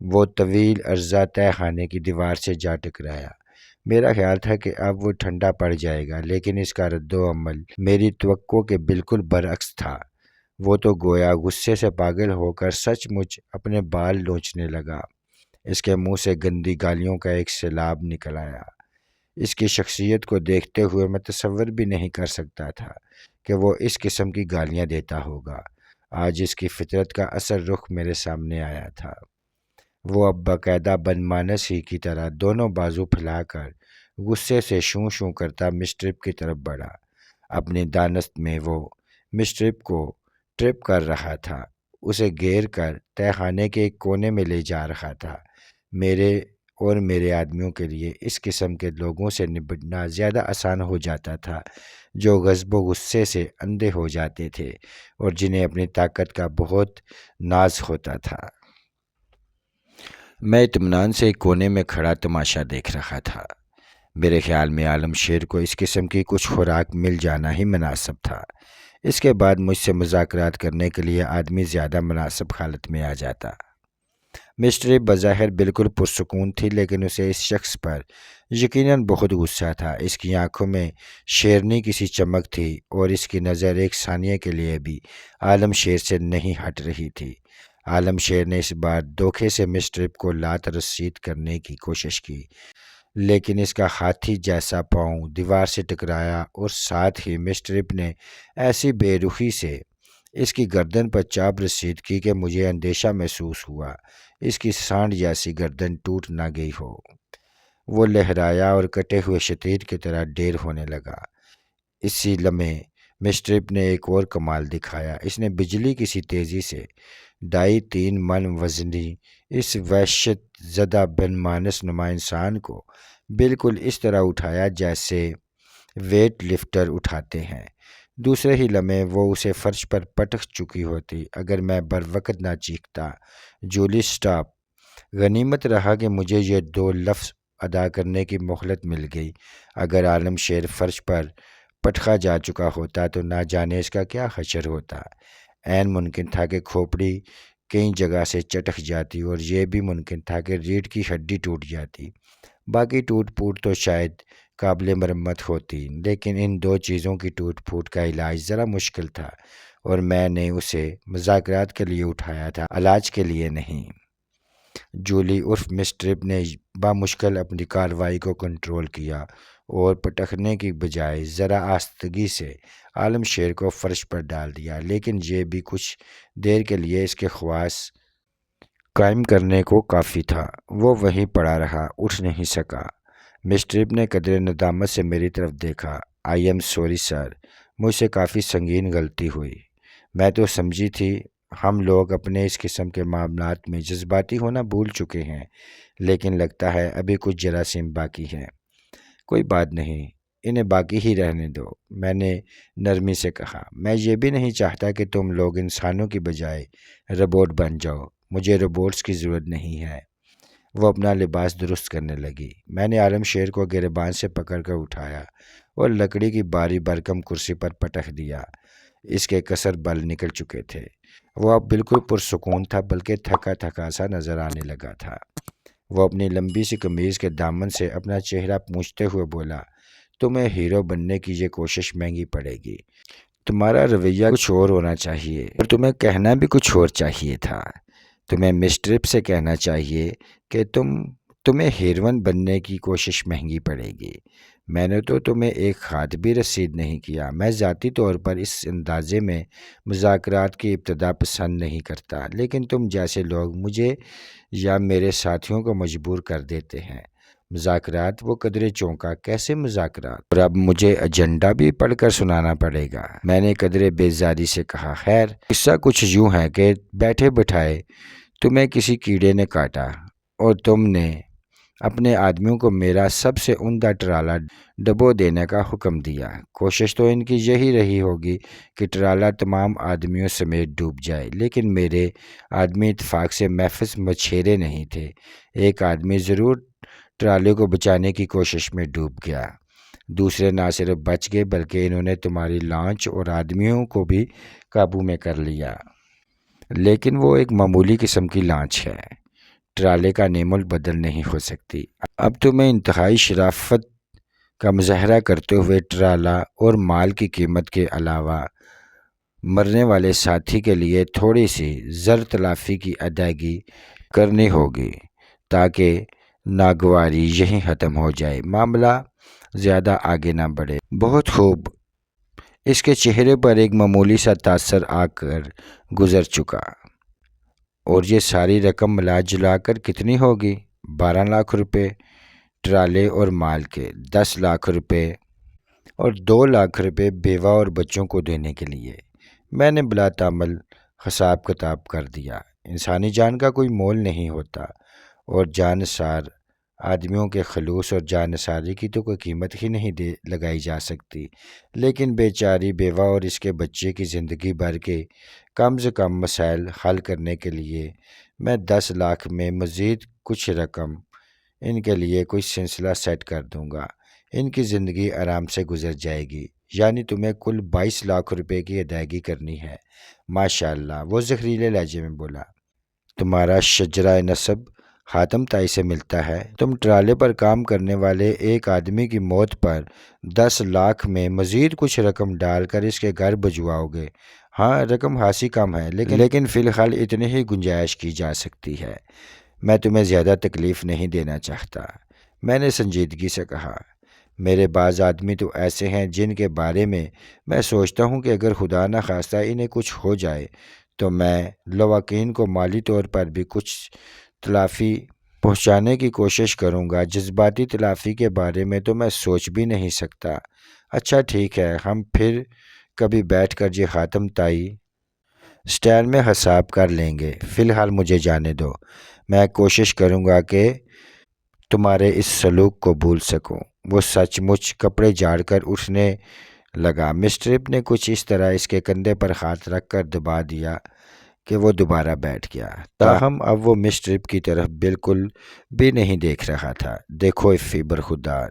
وہ طویل عرضہ تہہ خانے کی دیوار سے جا ٹکرایا۔ میرا خیال تھا کہ اب وہ ٹھنڈا پڑ جائے گا، لیکن اس کا رد و عمل میری توقع کے بالکل برعکس تھا۔ وہ تو گویا غصے سے پاگل ہو کر سچ مچ اپنے بال نوچنے لگا۔ اس کے منہ سے گندی گالیوں کا ایک سیلاب نکل آیا۔ اس کی شخصیت کو دیکھتے ہوئے میں تصور بھی نہیں کر سکتا تھا کہ وہ اس قسم کی گالیاں دیتا ہوگا۔ آج اس کی فطرت کا اصل رخ میرے سامنے آیا تھا۔ وہ اب باقاعدہ بدمانس ہی کی طرح دونوں بازو پھیلا کر غصے سے شوں شوں کرتا مس ٹرپ کی طرف بڑھا۔ اپنی دانست میں وہ مس ٹرپ کو ٹرپ کر رہا تھا، اسے گھیر کر تہہ خانے کے ایک کونے میں لے جا رہا تھا۔ میرے آدمیوں کے لیے اس قسم کے لوگوں سے نمٹنا زیادہ آسان ہو جاتا تھا جو غضب و غصے سے اندھے ہو جاتے تھے اور جنہیں اپنی طاقت کا بہت ناز ہوتا تھا۔ میں اطمینان سے ایک کونے میں کھڑا تماشا دیکھ رہا تھا۔ میرے خیال میں عالم شیر کو اس قسم کی کچھ خوراک مل جانا ہی مناسب تھا۔ اس کے بعد مجھ سے مذاکرات کرنے کے لیے آدمی زیادہ مناسب حالت میں آ جاتا۔ مس ٹرپ بظاہر بالکل پرسکون تھی، لیکن اسے اس شخص پر یقیناً بہت غصہ تھا۔ اس کی آنکھوں میں شیرنی کی سی چمک تھی اور اس کی نظر ایک ثانیے کے لیے بھی عالم شیر سے نہیں ہٹ رہی تھی۔ عالم شیر نے اس بار دھوکے سے مس ٹرپ کو لات رسید کرنے کی کوشش کی، لیکن اس کا ہاتھی جیسا پاؤں دیوار سے ٹکرایا اور ساتھ ہی مس ٹرپ نے ایسی بے رخی سے اس کی گردن پر چاپ رسید کی کہ مجھے اندیشہ محسوس ہوا اس کی سانڈ جیسی گردن ٹوٹ نہ گئی ہو۔ وہ لہرایا اور کٹے ہوئے شتیر کی طرح ڈھیر ہونے لگا۔ اسی لمحے مس ٹرپ نے ایک اور کمال دکھایا۔ اس نے بجلی کی سی تیزی سے 2.5-3 من وزنی اس وحشت زدہ بدمانس نما انسان کو بالکل اس طرح اٹھایا جیسے ویٹ لفٹر اٹھاتے ہیں۔ دوسرے ہی لمحے وہ اسے فرش پر پٹک چکی ہوتی۔ اگر میں بر وقت نہ چیختا جولی سٹاپ! غنیمت رہا کہ مجھے یہ 2 لفظ ادا کرنے کی مہلت مل گئی۔ اگر عالم شیر فرش پر پٹکا جا چکا ہوتا تو نہ جانے اس کا کیا حشر ہوتا۔ عین ممکن تھا کہ کھوپڑی کئی جگہ سے چٹک جاتی، اور یہ بھی ممکن تھا کہ ریڑھ کی ہڈی ٹوٹ جاتی۔ باقی ٹوٹ پھوٹ تو شاید قابل مرمت ہوتی، لیکن ان 2 چیزوں کی ٹوٹ پھوٹ کا علاج ذرا مشکل تھا، اور میں نے اسے مذاکرات کے لیے اٹھایا تھا، علاج کے لیے نہیں۔ جولی عرف مس ٹرپ نے بامشکل اپنی کارروائی کو کنٹرول کیا اور پٹکنے کی بجائے ذرا آہستگی سے عالم شیر کو فرش پر ڈال دیا، لیکن یہ بھی کچھ دیر کے لیے اس کے خواص قائم کرنے کو کافی تھا۔ وہ وہیں پڑا رہا، اٹھ نہیں سکا۔ مس ٹرپ نے قدرے ندامت سے میری طرف دیکھا۔ آئی ایم سوری سر، مجھ سے کافی سنگین غلطی ہوئی۔ میں تو سمجھی تھی ہم لوگ اپنے اس قسم کے معاملات میں جذباتی ہونا بھول چکے ہیں، لیکن لگتا ہے ابھی کچھ جراثیم باقی ہیں۔ کوئی بات نہیں، انہیں باقی ہی رہنے دو، میں نے نرمی سے کہا۔ میں یہ بھی نہیں چاہتا کہ تم لوگ انسانوں کی بجائے روبوٹ بن جاؤ، مجھے روبوٹس کی ضرورت نہیں ہے۔ وہ اپنا لباس درست کرنے لگی۔ میں نے عالم شیر کو گریبان سے پکڑ کر اٹھایا اور لکڑی کی بھاری بھرکم کرسی پر پٹک دیا۔ اس کے کثر بل نکل چکے تھے۔ وہ اب بالکل پرسکون تھا، بلکہ تھکا تھکا سا نظر آنے لگا تھا۔ وہ اپنی لمبی سی قمیض کے دامن سے اپنا چہرہ پونچھتے ہوئے بولا، تمہیں ہیرو بننے کی یہ کوشش مہنگی پڑے گی۔ تمہارا رویہ کچھ اور ہونا چاہیے اور تمہیں کہنا بھی کچھ اور چاہیے تھا۔ تمہیں مسٹرپ سے کہنا چاہیے کہ تمہیں ہیروئن بننے کی کوشش مہنگی پڑے گی۔ میں نے تو تمہیں ایک خط بھی رسید نہیں کیا۔ میں ذاتی طور پر اس اندازے میں مذاکرات کی ابتدا پسند نہیں کرتا، لیکن تم جیسے لوگ مجھے یا میرے ساتھیوں کو مجبور کر دیتے ہیں۔ مذاکرات؟ وہ قدرے چونکا، کیسے مذاکرات؟ اور اب مجھے ایجنڈا بھی پڑھ کر سنانا پڑے گا؟ میں نے قدرے بیزاری سے کہا۔ خیر، قصہ کچھ یوں ہے کہ بیٹھے بٹھائے تمہیں کسی کیڑے نے کاٹا اور تم نے اپنے آدمیوں کو میرا سب سے عمدہ ٹرالا ڈبو دینے کا حکم دیا۔ کوشش تو ان کی یہی رہی ہوگی کہ ٹرالا تمام آدمیوں سمیت ڈوب جائے، لیکن میرے آدمی اتفاق سے محفوظ مچھیرے نہیں تھے۔ ایک آدمی ضرور ٹرالے کو بچانے کی کوشش میں ڈوب گیا۔ دوسرے نہ صرف بچ گئے بلکہ انہوں نے تمہاری لانچ اور آدمیوں کو بھی قابو میں کر لیا۔ لیکن وہ ایک معمولی قسم کی لانچ ہے، ٹرالے کا نیم البدل نہیں ہو سکتی۔ اب تمہیں انتہائی شرافت کا مظاہرہ کرتے ہوئے ٹرالا اور مال کی قیمت کے علاوہ مرنے والے ساتھی کے لیے تھوڑی سی زر تلافی کی ادائیگی کرنی ہوگی تاکہ ناگواری یہیں ختم ہو جائے، معاملہ زیادہ آگے نہ بڑھے۔ بہت خوب۔ اس کے چہرے پر ایک معمولی سا تاثر آ کر گزر چکا۔ اور یہ ساری رقم ملا جلا کر کتنی ہوگی؟ 12 لاکھ روپے ٹرالے اور مال کے، 10 لاکھ روپے اور 2 لاکھ روپے بیوہ اور بچوں کو دینے کے لیے۔ میں نے بلا تعمل حساب کتاب کر دیا۔ انسانی جان کا کوئی مول نہیں ہوتا اور جان نثار آدمیوں کے خلوص اور جان نثاری کی تو کوئی قیمت ہی نہیں لگائی جا سکتی، لیکن بیچاری بیوہ اور اس کے بچے کی زندگی بھر کے کم سے کم مسائل حل کرنے کے لیے میں 10 لاکھ میں مزید کچھ رقم ان کے لیے کوئی سلسلہ سیٹ کر دوں گا۔ ان کی زندگی آرام سے گزر جائے گی۔ یعنی تمہیں کل 22 لاکھ روپے کی ادائیگی کرنی ہے۔ ماشاءاللہ، وہ زہریلے لہجے میں بولا۔ تمہارا شجرہ نسب حاتم تائی سے ملتا ہے۔ تم ٹرالے پر کام کرنے والے ایک آدمی کی موت پر 10 لاکھ میں مزید کچھ رقم ڈال کر اس کے گھر بھجواؤ گے۔ ہاں، رقم خاصی کم ہے، لیکن فی الحال اتنی ہی گنجائش کی جا سکتی ہے۔ میں تمہیں زیادہ تکلیف نہیں دینا چاہتا، میں نے سنجیدگی سے کہا۔ میرے بعض آدمی تو ایسے ہیں جن کے بارے میں سوچتا ہوں کہ اگر خدا نخواستہ انہیں کچھ ہو جائے تو میں لواحقین کو مالی طور پر بھی کچھ تلافی پہنچانے کی کوشش کروں گا۔ جذباتی تلافی کے بارے میں تو میں سوچ بھی نہیں سکتا۔ اچھا ٹھیک ہے، ہم پھر کبھی بیٹھ کر یہ حاتم تائی سٹائل میں حساب کر لیں گے۔ فی الحال مجھے جانے دو، میں کوشش کروں گا کہ تمہارے اس سلوک کو بھول سکوں۔ وہ سچ مچ کپڑے جھاڑ کر اٹھنے لگا۔ مسٹرپ نے کچھ اس طرح اس کے کندھے پر ہاتھ رکھ کر دبا دیا کہ وہ دوبارہ بیٹھ گیا۔ تاہم اب وہ مسٹرپ کی طرف بالکل بھی نہیں دیکھ رہا تھا۔ دیکھو افی برخودار،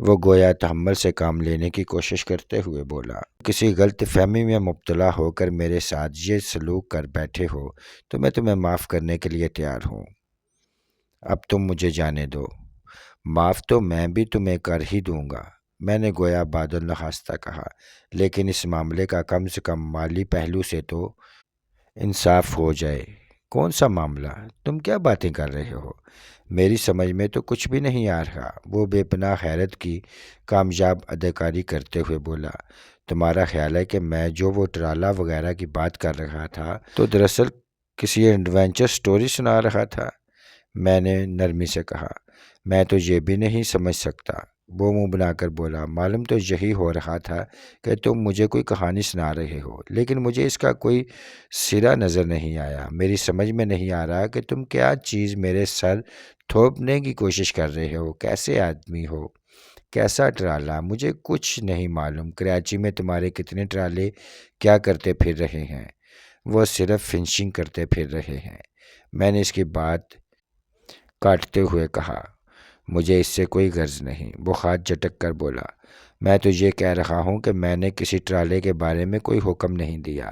وہ گویا تحمل سے کام لینے کی کوشش کرتے ہوئے بولا، کسی غلط فہمی میں مبتلا ہو کر میرے ساتھ یہ سلوک کر بیٹھے ہو تو میں تمہیں معاف کرنے کے لیے تیار ہوں۔ اب تم مجھے جانے دو۔ معاف تو میں بھی تمہیں کر ہی دوں گا، میں نے گویا بادل نخواستہ کہا، لیکن اس معاملے کا کم سے کم مالی پہلو سے تو انصاف ہو جائے۔ کون سا معاملہ؟ تم کیا باتیں کر رہے ہو؟ میری سمجھ میں تو کچھ بھی نہیں آ رہا۔ وہ بے پناہ حیرت کی کامیاب اداکاری کرتے ہوئے بولا، تمہارا خیال ہے کہ میں جو وہ ٹرالا وغیرہ کی بات کر رہا تھا تو دراصل کسی ایڈونچر سٹوری سنا رہا تھا؟ میں نے نرمی سے کہا، میں تو یہ بھی نہیں سمجھ سکتا۔ وہ منہ بنا کر بولا، معلوم تو یہی ہو رہا تھا کہ تم مجھے کوئی کہانی سنا رہے ہو، لیکن مجھے اس کا کوئی سرا نظر نہیں آیا۔ میری سمجھ میں نہیں آ رہا کہ تم کیا چیز میرے سر تھوپنے کی کوشش کر رہے ہو، کیسے آدمی ہو، کیسا ٹرالا، مجھے کچھ نہیں معلوم۔ کراچی میں تمہارے کتنے ٹرالے کیا کرتے پھر رہے ہیں؟ وہ صرف فنشنگ کرتے پھر رہے ہیں۔ میں نے اس کی بات کاٹتے ہوئے کہا، مجھے اس سے کوئی غرض نہیں۔ وہ ہاتھ جھٹک کر بولا، میں تو یہ کہہ رہا ہوں کہ میں نے کسی ٹرالے کے بارے میں کوئی حکم نہیں دیا۔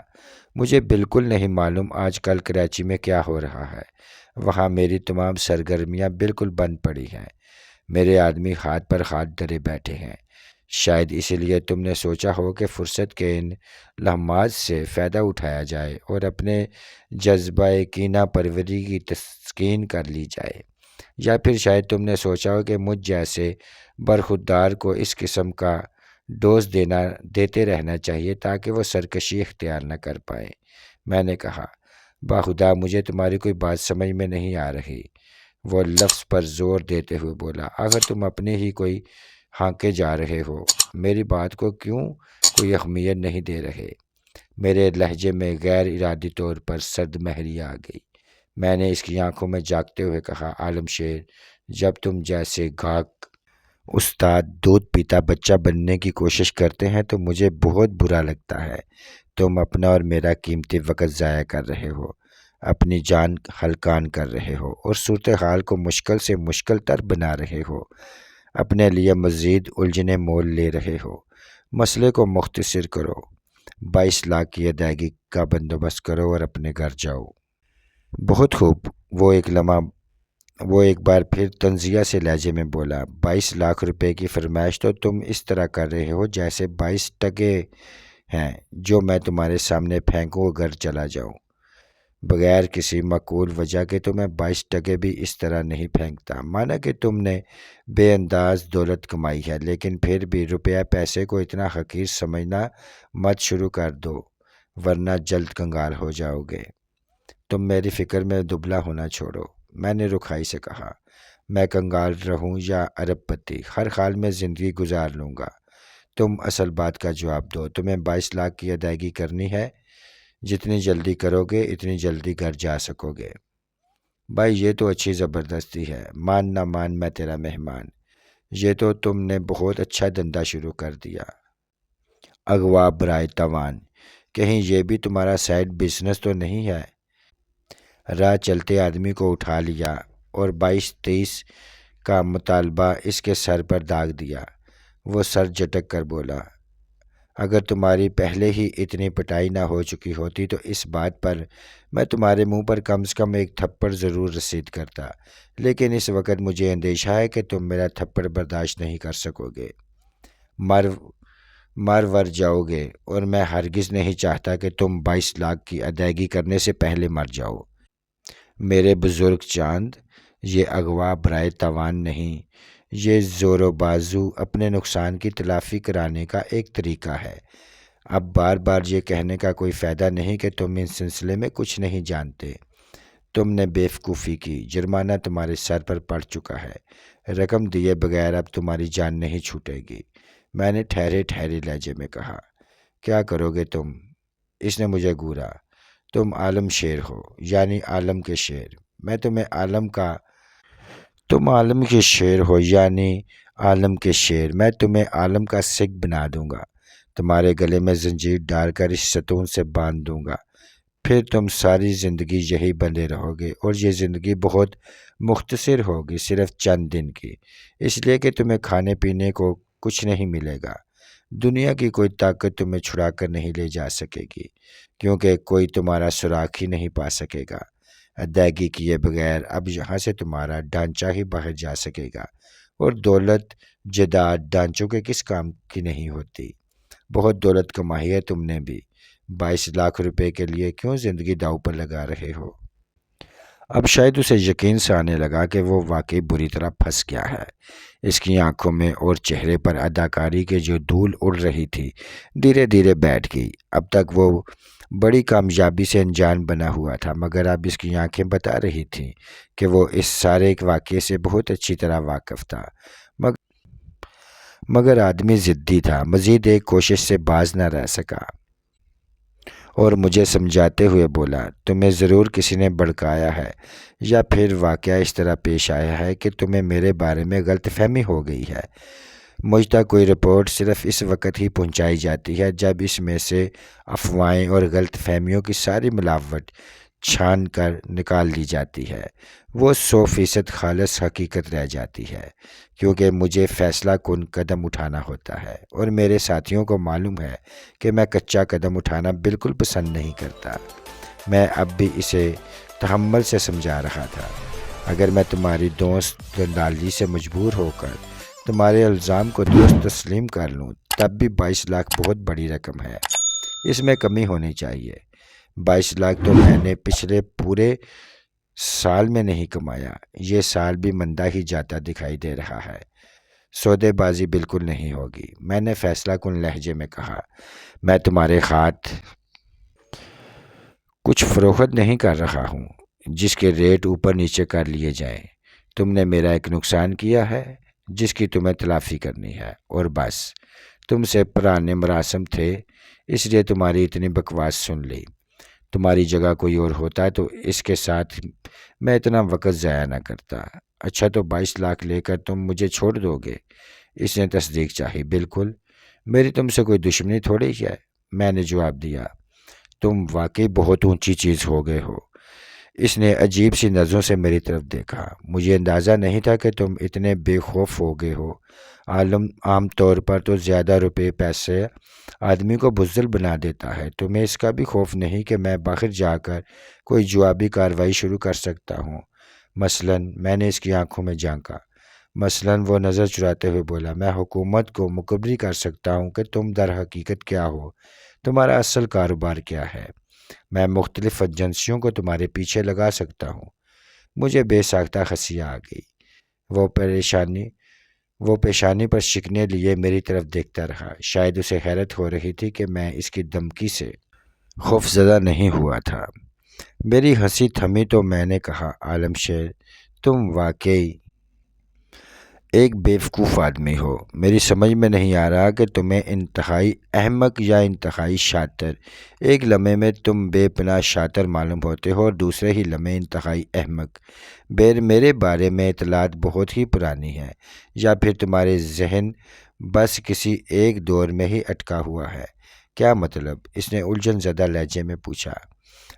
مجھے بالکل نہیں معلوم آج کل کراچی میں کیا ہو رہا ہے۔ وہاں میری تمام سرگرمیاں بالکل بند پڑی ہیں۔ میرے آدمی ہاتھ پر ہاتھ دھرے بیٹھے ہیں۔ شاید اسی لیے تم نے سوچا ہو کہ فرصت کے ان لمحات سے فائدہ اٹھایا جائے اور اپنے جذبہ کینہ پروری کی تسکین کر لی جائے، یا پھر شاید تم نے سوچا ہو کہ مجھ جیسے برخودار کو اس قسم کا ڈوز دیتے رہنا چاہیے تاکہ وہ سرکشی اختیار نہ کر پائے۔ میں نے کہا، باخدا مجھے تمہاری کوئی بات سمجھ میں نہیں آ رہی۔ وہ لفظ پر زور دیتے ہوئے بولا، اگر تم اپنے ہی کوئی ہانکے جا رہے ہو، میری بات کو کیوں کوئی اہمیت نہیں دے رہے؟ میرے لہجے میں غیر ارادی طور پر سرد مہری آ گئی۔ میں نے اس کی آنکھوں میں جھانکتے ہوئے کہا، عالم شیر، جب تم جیسے گاہک استاد دودھ پیتا بچہ بننے کی کوشش کرتے ہیں تو مجھے بہت برا لگتا ہے۔ تم اپنا اور میرا قیمتی وقت ضائع کر رہے ہو، اپنی جان ہلکان کر رہے ہو اور صورتحال کو مشکل سے مشکل تر بنا رہے ہو۔ اپنے لیے مزید الجھنیں مول لے رہے ہو۔ مسئلے کو مختصر کرو، 22 لاکھ کی ادائیگی کا بندوبست کرو اور اپنے گھر جاؤ۔ بہت خوب، وہ ایک بار پھر طنزیہ سے لہجے میں بولا، 22 لاکھ روپے کی فرمائش تو تم اس طرح کر رہے ہو جیسے 22 ٹکے ہیں جو میں تمہارے سامنے پھینکوں اور گھر چلا جاؤں۔ بغیر کسی معقول وجہ کے تو میں 22 ٹکے بھی اس طرح نہیں پھینکتا۔ مانا کہ تم نے بے انداز دولت کمائی ہے، لیکن پھر بھی روپیہ پیسے کو اتنا حقیر سمجھنا مت شروع کر دو، ورنہ جلد کنگال ہو جاؤ گے۔ تم میری فکر میں دبلا ہونا چھوڑو۔ میں نے رکھائی سے کہا، میں کنگال رہوں یا ارب پتی، ہر حال میں زندگی گزار لوں گا۔ تم اصل بات کا جواب دو، تمہیں 22 لاکھ کی ادائیگی کرنی ہے؟ جتنی جلدی کرو گے اتنی جلدی گھر جا سکو گے۔ بھائی یہ تو اچھی زبردستی ہے، مان نہ مان میں تیرا مہمان۔ یہ تو تم نے بہت اچھا دھندا شروع کر دیا۔ اغوا برائے تاوان، کہیں یہ بھی تمہارا سائیڈ بزنس تو نہیں ہے؟ راہ چلتے آدمی کو اٹھا لیا اور 22-23 کا مطالبہ اس کے سر پر داغ دیا۔ وہ سر جھٹک کر بولا، اگر تمہاری پہلے ہی اتنی پٹائی نہ ہو چکی ہوتی تو اس بات پر میں تمہارے منہ پر کم سے کم ایک تھپڑ ضرور رسید کرتا، لیکن اس وقت مجھے اندیشہ ہے کہ تم میرا تھپڑ برداشت نہیں کر سکو گے، مر ور جاؤ گے، اور میں ہرگز نہیں چاہتا کہ تم 22 لاکھ کی ادائیگی کرنے سے پہلے مر جاؤ۔ میرے بزرگ چاند، یہ اغوا برائے تاوان نہیں، یہ زور و بازو اپنے نقصان کی تلافی کرانے کا ایک طریقہ ہے۔ اب بار بار یہ کہنے کا کوئی فائدہ نہیں کہ تم اس سلسلے میں کچھ نہیں جانتے۔ تم نے بیوقوفی کی، جرمانہ تمہارے سر پر پڑ چکا ہے، رقم دیے بغیر اب تمہاری جان نہیں چھوٹے گی۔ میں نے ٹھہرے لہجے میں کہا، کیا کرو گے تم؟ اس نے مجھے گھورا، تم عالم شیر ہو، یعنی عالم کے شیر۔ میں تمہیں تم عالم کے شیر ہو یعنی عالم کے شیر، میں تمہیں عالم کا سکھ بنا دوں گا، تمہارے گلے میں زنجیر ڈال کر اس ستون سے باندھ دوں گا، پھر تم ساری زندگی یہی بندھے رہو گے، اور یہ زندگی بہت مختصر ہوگی، صرف چند دن کی، اس لیے کہ تمہیں کھانے پینے کو کچھ نہیں ملے گا۔ دنیا کی کوئی طاقت تمہیں چھڑا کر نہیں لے جا سکے گی، کیونکہ کوئی تمہارا سراغ ہی نہیں پا سکے گا۔ ادائیگی کیے بغیر اب یہاں سے تمہارا ڈھانچہ ہی باہر جا سکے گا، اور دولت جائیداد ڈھانچوں کے کس کام کی نہیں ہوتی۔ بہت دولت کمائی ہے تم نے بھی، 22 لاکھ روپے کے لیے کیوں زندگی داؤ پر لگا رہے ہو؟ اب شاید اسے یقین سے آنے لگا کہ وہ واقعی بری طرح پھنس گیا ہے۔ اس کی آنکھوں میں اور چہرے پر اداکاری کے جو دھول اڑ رہی تھی دھیرے دھیرے بیٹھ گئی۔ اب تک وہ بڑی کامیابی سے انجان بنا ہوا تھا، مگر اب اس کی آنکھیں بتا رہی تھیں کہ وہ اس سارے واقعے سے بہت اچھی طرح واقف تھا، مگر آدمی ضدی تھا، مزید ایک کوشش سے باز نہ رہ سکا اور مجھے سمجھاتے ہوئے بولا، تمہیں ضرور کسی نے بھڑکایا ہے یا پھر واقعہ اس طرح پیش آیا ہے کہ تمہیں میرے بارے میں غلط فہمی ہو گئی ہے۔ مجھ تک کوئی رپورٹ صرف اس وقت ہی پہنچائی جاتی ہے جب اس میں سے افواہیں اور غلط فہمیوں کی ساری ملاوٹ چھان کر نکال دی جاتی ہے۔ وہ 100% خالص حقیقت رہ جاتی ہے، کیونکہ مجھے فیصلہ کن قدم اٹھانا ہوتا ہے اور میرے ساتھیوں کو معلوم ہے کہ میں کچا قدم اٹھانا بالکل پسند نہیں کرتا۔ میں اب بھی اسے تحمل سے سمجھا رہا تھا۔ اگر میں تمہاری دوست گندالجی سے مجبور ہو کر تمہارے الزام کو درست تسلیم کر لوں تب بھی 22 لاکھ بہت بڑی رقم ہے، اس میں کمی ہونی چاہیے۔ 22 لاکھ تو میں نے پچھلے پورے سال میں نہیں کمایا، یہ سال بھی مندہ ہی جاتا دکھائی دے رہا ہے۔ سودے بازی بالکل نہیں ہوگی، میں نے فیصلہ کن لہجے میں کہا۔ میں تمہارے ہاتھ کچھ فروخت نہیں کر رہا ہوں جس کے ریٹ اوپر نیچے کر لیے جائیں۔ تم نے میرا ایک نقصان کیا ہے جس کی تمہیں تلافی کرنی ہے، اور بس۔ تم سے پرانے مراسم تھے اس لیے تمہاری اتنی بکواس سن لی۔ تمہاری جگہ کوئی اور ہوتا تو اس کے ساتھ میں اتنا وقت ضائع نہ کرتا۔ اچھا تو 22 لاکھ لے کر تم مجھے چھوڑ دو گے؟ اس نے تصدیق چاہی۔ بالکل، میری تم سے کوئی دشمنی تھوڑی ہے، میں نے جواب دیا۔ تم واقعی بہت اونچی چیز ہو گئے ہو۔ اس نے عجیب سی نظروں سے میری طرف دیکھا۔ مجھے اندازہ نہیں تھا کہ تم اتنے بے خوف ہو گئے ہو۔ عام طور پر تو زیادہ روپے پیسے آدمی کو بزدل بنا دیتا ہے۔ تمہیں اس کا بھی خوف نہیں کہ میں باہر جا کر کوئی جوابی کارروائی شروع کر سکتا ہوں؟ مثلاً، میں نے اس کی آنکھوں میں جھانکا۔ مثلاً، وہ نظر چراتے ہوئے بولا، میں حکومت کو مخبری کر سکتا ہوں کہ تم در حقیقت کیا ہو، تمہارا اصل کاروبار کیا ہے۔ میں مختلف ایجنسیوں کو تمہارے پیچھے لگا سکتا ہوں۔ مجھے بے ساختہ ہنسی آ گئی۔ وہ پیشانی پر شکنے لیے میری طرف دیکھتا رہا۔ شاید اسے حیرت ہو رہی تھی کہ میں اس کی دھمکی سے خوفزدہ نہیں ہوا تھا۔ میری ہنسی تھمی تو میں نے کہا، عالم شیر، تم واقعی ایک بیوقوف آدمی ہو۔ میری سمجھ میں نہیں آ رہا کہ تمہیں انتہائی احمق یا انتہائی شاطر۔ ایک لمحے میں تم بے پناہ شاطر معلوم ہوتے ہو اور دوسرے ہی لمحے انتہائی احمق۔ میرے بارے میں اطلاعات بہت ہی پرانی ہیں، یا پھر تمہارے ذہن بس کسی ایک دور میں ہی اٹکا ہوا ہے۔ کیا مطلب؟ اس نے الجھن زدہ لہجے میں پوچھا۔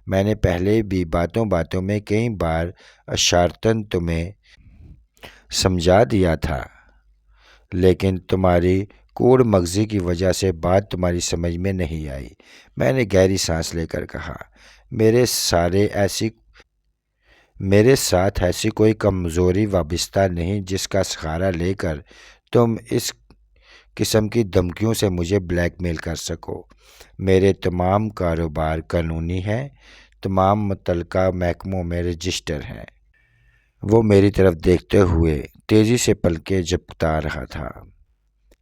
میں نے پہلے بھی باتوں میں کئی بار اشارتاً تمہیں سمجھا دیا تھا، لیکن تمہاری کوڑ مغزی کی وجہ سے بات تمہاری سمجھ میں نہیں آئی۔ میں نے گہری سانس لے کر کہا، میرے ساتھ ایسی کوئی کمزوری وابستہ نہیں جس کا سہارا لے کر تم اس قسم کی دھمکیوں سے مجھے بلیک میل کر سکو۔ میرے تمام کاروبار قانونی ہیں، تمام متعلقہ محکموں میں رجسٹر ہیں۔ وہ میری طرف دیکھتے ہوئے تیزی سے پلکیں جھپکتا رہا تھا۔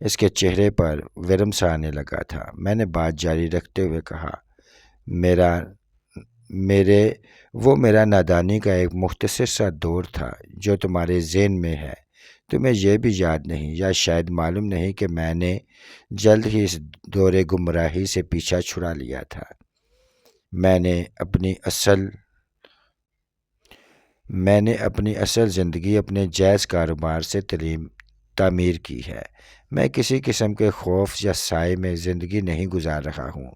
اس کے چہرے پر ورم سا آنے لگا تھا۔ میں نے بات جاری رکھتے ہوئے کہا، وہ میرا نادانی کا ایک مختصر سا دور تھا جو تمہارے ذہن میں ہے۔ تمہیں یہ بھی یاد نہیں یا شاید معلوم نہیں کہ میں نے جلد ہی اس دور گمراہی سے پیچھا چھڑا لیا تھا۔ میں نے اپنی اصل زندگی اپنے جائز کاروبار سے تعمیر کی ہے۔ میں کسی قسم کے خوف یا سائے میں زندگی نہیں گزار رہا ہوں۔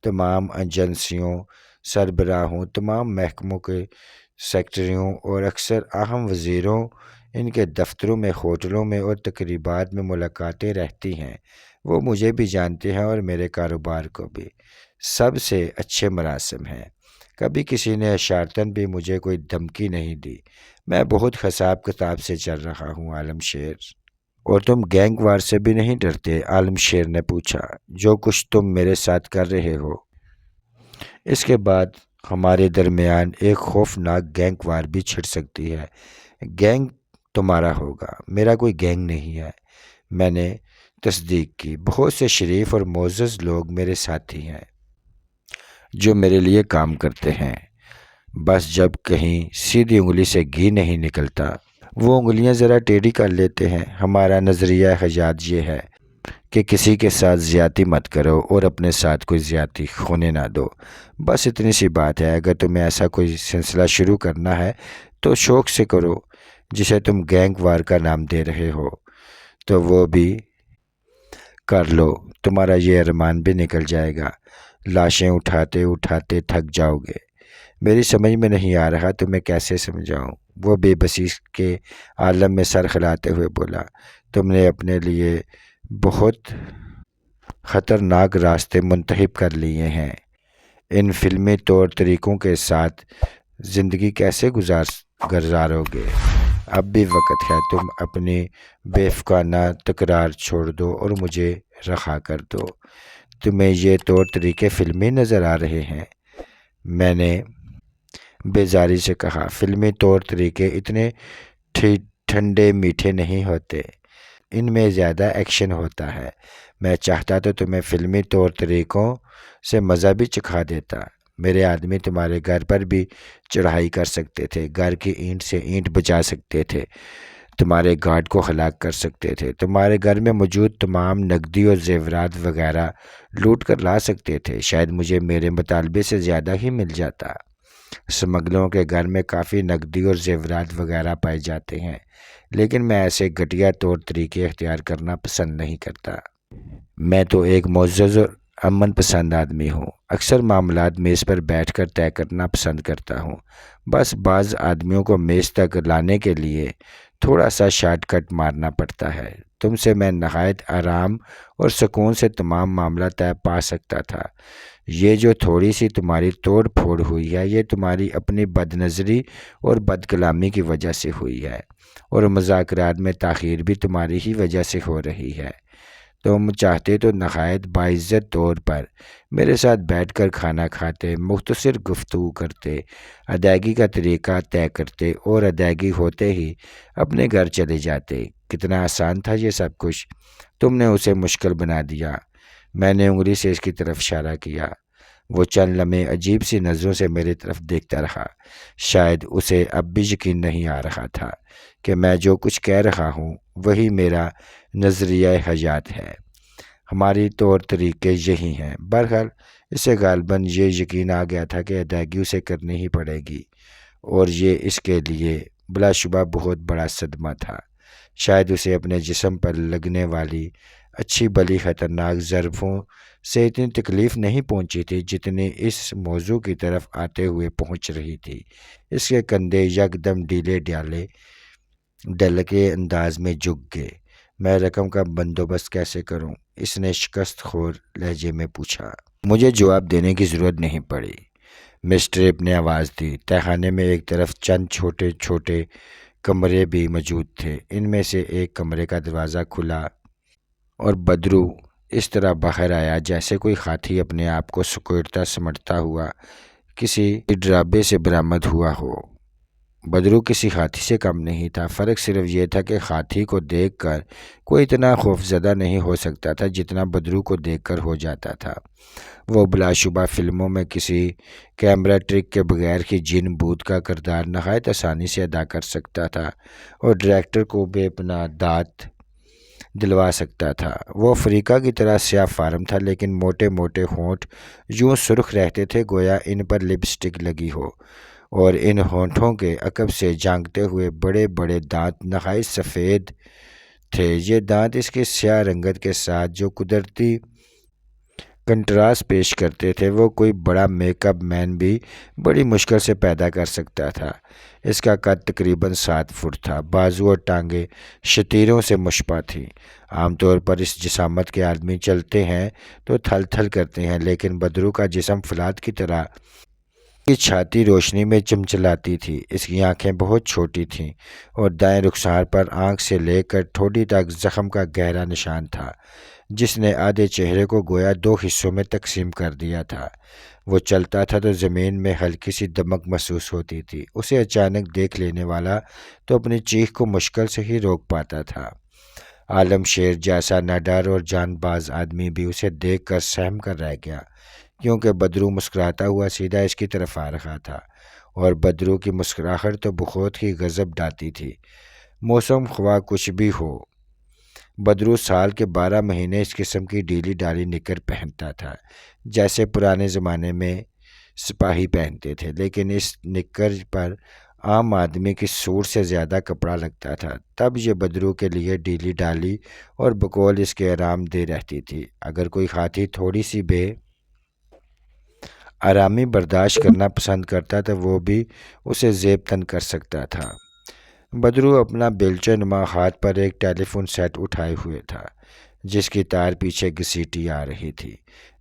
تمام ایجنسیوں، سربراہوں، تمام محکموں کے سیکرٹریوں اور اکثر اہم وزیروں، ان کے دفتروں میں، ہوٹلوں میں اور تقریبات میں ملاقاتیں رہتی ہیں۔ وہ مجھے بھی جانتے ہیں اور میرے کاروبار کو بھی۔ سب سے اچھے مراسم ہیں۔ کبھی کسی نے اشارتاً بھی مجھے کوئی دھمکی نہیں دی۔ میں بہت حساب کتاب سے چل رہا ہوں، عالم شیر۔ اور تم گینگ وار سے بھی نہیں ڈرتے؟ عالم شیر نے پوچھا۔ جو کچھ تم میرے ساتھ کر رہے ہو، اس کے بعد ہمارے درمیان ایک خوفناک گینگ وار بھی چھڑ سکتی ہے۔ گینگ تمہارا ہوگا، میرا کوئی گینگ نہیں ہے، میں نے تصدیق کی۔ بہت سے شریف اور معزز لوگ میرے ساتھی ہیں جو میرے لیے کام کرتے ہیں، بس جب کہیں سیدھی انگلی سے گھی نہیں نکلتا وہ انگلیاں ذرا ٹیڑھی کر لیتے ہیں۔ ہمارا نظریہ حیات یہ ہے کہ کسی کے ساتھ زیادتی مت کرو اور اپنے ساتھ کوئی زیادتی ہونے نہ دو۔ بس اتنی سی بات ہے۔ اگر تمہیں ایسا کوئی سلسلہ شروع کرنا ہے تو شوق سے کرو، جسے تم گینگ وار کا نام دے رہے ہو تو وہ بھی کر لو، تمہارا یہ ارمان بھی نکل جائے گا۔ لاشیں اٹھاتے اٹھاتے تھک جاؤ گے۔ میری سمجھ میں نہیں آ رہا تمہیں کیسے سمجھاؤں، وہ بے بسی کے عالم میں سر ہلاتے ہوئے بولا۔ تم نے اپنے لیے بہت خطرناک راستے منتخب کر لیے ہیں۔ ان فلمی طور طریقوں کے ساتھ زندگی کیسے گزارو گے؟ اب بھی وقت ہے، تم اپنی بیوقوفانہ تکرار چھوڑ دو اور مجھے رہا کر دو۔ تمہیں یہ طور طریقے فلمی نظر آ رہے ہیں؟ میں نے بیزاری سے کہا۔ فلمی طور طریقے اتنے ٹھنڈے میٹھے نہیں ہوتے، ان میں زیادہ ایکشن ہوتا ہے۔ میں چاہتا تو تمہیں فلمی طور طریقوں سے مزہ بھی چکھا دیتا۔ میرے آدمی تمہارے گھر پر بھی چڑھائی کر سکتے تھے، گھر کی اینٹ سے اینٹ بچا سکتے تھے، تمہارے گارڈ کو ہلاک کر سکتے تھے، تمہارے گھر میں موجود تمام نقدی اور زیورات وغیرہ لوٹ کر لا سکتے تھے۔ شاید مجھے میرے مطالبے سے زیادہ ہی مل جاتا۔ سمگلروں کے گھر میں کافی نقدی اور زیورات وغیرہ پائے جاتے ہیں، لیکن میں ایسے گھٹیا طور طریقے اختیار کرنا پسند نہیں کرتا۔ میں تو ایک معزز اور امن پسند آدمی ہوں۔ اکثر معاملات میز پر بیٹھ کر طے کرنا پسند کرتا ہوں۔ بس بعض آدمیوں کو میز تک لانے کے لیے تھوڑا سا شارٹ کٹ مارنا پڑتا ہے۔ تم سے میں نہایت آرام اور سکون سے تمام معاملہ طے پا سکتا تھا۔ یہ جو تھوڑی سی تمہاری توڑ پھوڑ ہوئی ہے، یہ تمہاری اپنی بد نظری اور بد کلامی کی وجہ سے ہوئی ہے، اور مذاکرات میں تاخیر بھی تمہاری ہی وجہ سے ہو رہی ہے۔ تم چاہتے تو نہایت باعزت طور پر میرے ساتھ بیٹھ کر کھانا کھاتے، مختصر گفتگو کرتے، ادائیگی کا طریقہ طے کرتے اور ادائیگی ہوتے ہی اپنے گھر چلے جاتے۔ کتنا آسان تھا یہ سب کچھ، تم نے اسے مشکل بنا دیا۔ میں نے انگلی سے اس کی طرف اشارہ کیا۔ وہ چند لمحے عجیب سی نظروں سے میری طرف دیکھتا رہا۔ شاید اسے اب بھی یقین نہیں آ رہا تھا کہ میں جو کچھ کہہ رہا ہوں وہی میرا نظریہ حیات ہے، ہماری طور طریقے یہی ہیں۔ بہرحال اسے غالباً یہ یقین آ گیا تھا کہ ادائیگی اسے کرنی ہی پڑے گی، اور یہ اس کے لیے بلا شبہ بہت بڑا صدمہ تھا۔ شاید اسے اپنے جسم پر لگنے والی اچھی بلی خطرناک ضربوں سے اتنی تکلیف نہیں پہنچی تھی جتنی اس موضوع کی طرف آتے ہوئے پہنچ رہی تھی۔ اس کے کندھے یکدم ڈل کے انداز میں جھک گئے۔ میں رقم کا بندوبست کیسے کروں؟ اس نے شکست خور لہجے میں پوچھا۔ مجھے جواب دینے کی ضرورت نہیں پڑی۔ مسٹریپ نے آواز دی۔ تہخانے میں ایک طرف چند چھوٹے چھوٹے کمرے بھی موجود تھے۔ ان میں سے ایک کمرے کا دروازہ کھلا اور بدرو اس طرح باہر آیا جیسے کوئی ہاتھی اپنے آپ کو سکیڑتا سمٹتا ہوا کسی ڈرابے سے برآمد ہوا ہو۔ بدرو کسی ہاتھی سے کم نہیں تھا، فرق صرف یہ تھا کہ ہاتھی کو دیکھ کر کوئی اتنا خوفزدہ نہیں ہو سکتا تھا جتنا بدرو کو دیکھ کر ہو جاتا تھا۔ وہ بلا شبہ فلموں میں کسی کیمرہ ٹرک کے بغیر ہی جن بھوت کا کردار نہایت آسانی سے ادا کر سکتا تھا اور ڈائریکٹر کو بے پناہ داد دلوا سکتا تھا۔ وہ افریقہ کی طرح سیاہ فارم تھا، لیکن موٹے موٹے ہونٹ یوں سرخ رہتے تھے گویا ان پر لپسٹک لگی ہو، اور ان ہونٹوں کے عقب سے جھانکتے ہوئے بڑے بڑے دانت نہایت سفید تھے۔ یہ دانت اس کی سیاہ رنگت کے ساتھ جو قدرتی کنٹراسٹ پیش کرتے تھے وہ کوئی بڑا میک اپ مین بھی بڑی مشکل سے پیدا کر سکتا تھا۔ اس کا قد تقریباً 7 فٹ تھا۔ بازو اور ٹانگیں شتیروں سے مشبہ تھیں۔ عام طور پر اس جسامت کے آدمی چلتے ہیں تو تھل تھل کرتے ہیں، لیکن بدرو کا جسم فلات کی طرح کی چھاتی روشنی میں چمچلاتی تھی۔ اس کی آنکھیں بہت چھوٹی تھیں اور دائیں رخسار پر آنکھ سے لے کر ٹھوڑی تک زخم کا گہرا نشان تھا، جس نے آدھے چہرے کو گویا 2 حصوں میں تقسیم کر دیا تھا۔ وہ چلتا تھا تو زمین میں ہلکی سی دمک محسوس ہوتی تھی۔ اسے اچانک دیکھ لینے والا تو اپنی چیخ کو مشکل سے ہی روک پاتا تھا۔ عالم شیر جیسا نڈر اور جان باز آدمی بھی اسے دیکھ کر سہم کر رہ گیا، کیونکہ بدرو مسکراتا ہوا سیدھا اس کی طرف آ رہا تھا، اور بدرو کی مسکراہٹ تو بہت ہی غضب ڈالتی تھی۔ موسم خواہ کچھ بھی ہو، بدرو سال کے 12 مہینے اس قسم کی ڈھیلی ڈالی نکر پہنتا تھا جیسے پرانے زمانے میں سپاہی پہنتے تھے، لیکن اس نکر پر عام آدمی کی سوٹ سے زیادہ کپڑا لگتا تھا۔ تب یہ بدرو کے لیے ڈھیلی ڈالی اور بقول اس کے آرام دہ رہتی تھی۔ اگر کوئی ہاتھی تھوڑی سی بے آرامی برداشت کرنا پسند کرتا تو وہ بھی اسے زیب تن کر سکتا تھا۔ بدرو اپنا بیلچے نما ہاتھ پر ایک ٹیلی فون سیٹ اٹھائے ہوئے تھا جس کی تار پیچھے گھسیٹی آ رہی تھی۔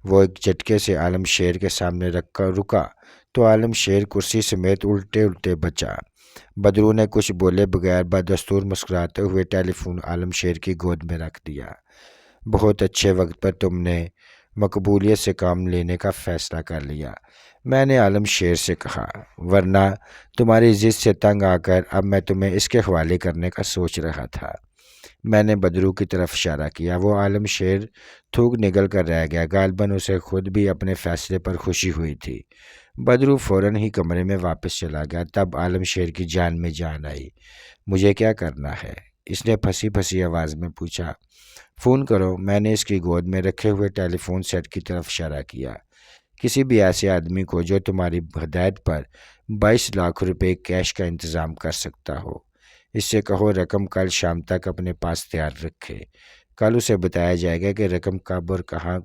وہ ایک جھٹکے سے عالم شیر کے سامنے رکا تو عالم شیر کرسی سمیت الٹے بچا۔ بدرو نے کچھ بولے بغیر بدستور مسکراتے ہوئے ٹیلی فون عالم شیر کی گود میں رکھ دیا۔ بہت اچھے وقت پر تم نے مقبولیت سے کام لینے کا فیصلہ کر لیا، میں نے عالم شیر سے کہا، ورنہ تمہاری ضد سے تنگ آ کر اب میں تمہیں اس کے حوالے کرنے کا سوچ رہا تھا۔ میں نے بدرو کی طرف اشارہ کیا۔ وہ عالم شیر تھوک نگل کر رہ گیا۔ غالباً اسے خود بھی اپنے فیصلے پر خوشی ہوئی تھی۔ بدرو فوراً ہی کمرے میں واپس چلا گیا۔ تب عالم شیر کی جان میں جان آئی۔ مجھے کیا کرنا ہے؟ اس نے پھنسی آواز میں پوچھا۔ فون کرو، میں نے اس کی گود میں رکھے ہوئے ٹیلی فون سیٹ کی طرف اشارہ کیا۔ کسی بھی ایسے آدمی کو جو تمہاری ہدایت پر 22 لاکھ روپے کیش کا انتظام کر سکتا ہو۔ اس سے کہو رقم کل شام تک اپنے پاس تیار رکھے۔ کل اسے بتایا جائے گا کہ رقم کب اور کہاں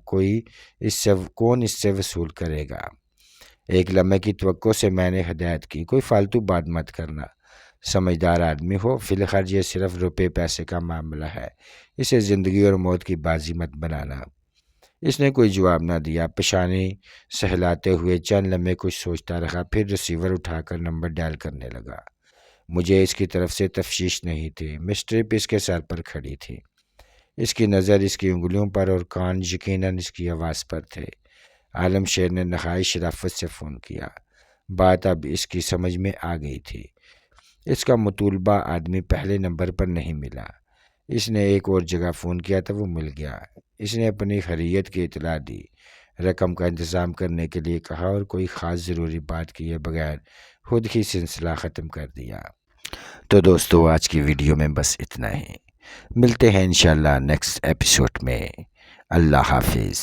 کون اس سے وصول کرے گا۔ ایک لمحے کی توقع سے میں نے ہدایت کی، کوئی فالتو بات مت کرنا، سمجھدار آدمی ہو، فی الخر یہ صرف روپے پیسے کا معاملہ ہے، اسے زندگی اور موت کی بازی مت بنانا۔ اس نے کوئی جواب نہ دیا، پیشانی سہلاتے ہوئے چند لمحے کچھ سوچتا رہا، پھر ریسیور اٹھا کر نمبر ڈائل کرنے لگا۔ مجھے اس کی طرف سے تفشیش نہیں تھی۔ مسٹرپ اس کے سر پر کھڑی تھی، اس کی نظر اس کی انگلیوں پر اور کان یقیناً اس کی آواز پر تھے۔ عالم شیر نے نہایت شرافت سے فون کیا۔ بات اب اس کی سمجھ میں آ گئی تھی۔ اس کا مطلوبہ آدمی پہلے نمبر پر نہیں ملا۔ اس نے ایک اور جگہ فون کیا تو وہ مل گیا۔ اس نے اپنی حریت کی اطلاع دی، رقم کا انتظام کرنے کے لیے کہا اور کوئی خاص ضروری بات کیے بغیر خود ہی سلسلہ ختم کر دیا۔ تو دوستو آج کی ویڈیو میں بس اتنا ہی، ملتے ہیں انشاءاللہ نیکسٹ ایپیسوڈ میں۔ اللہ حافظ۔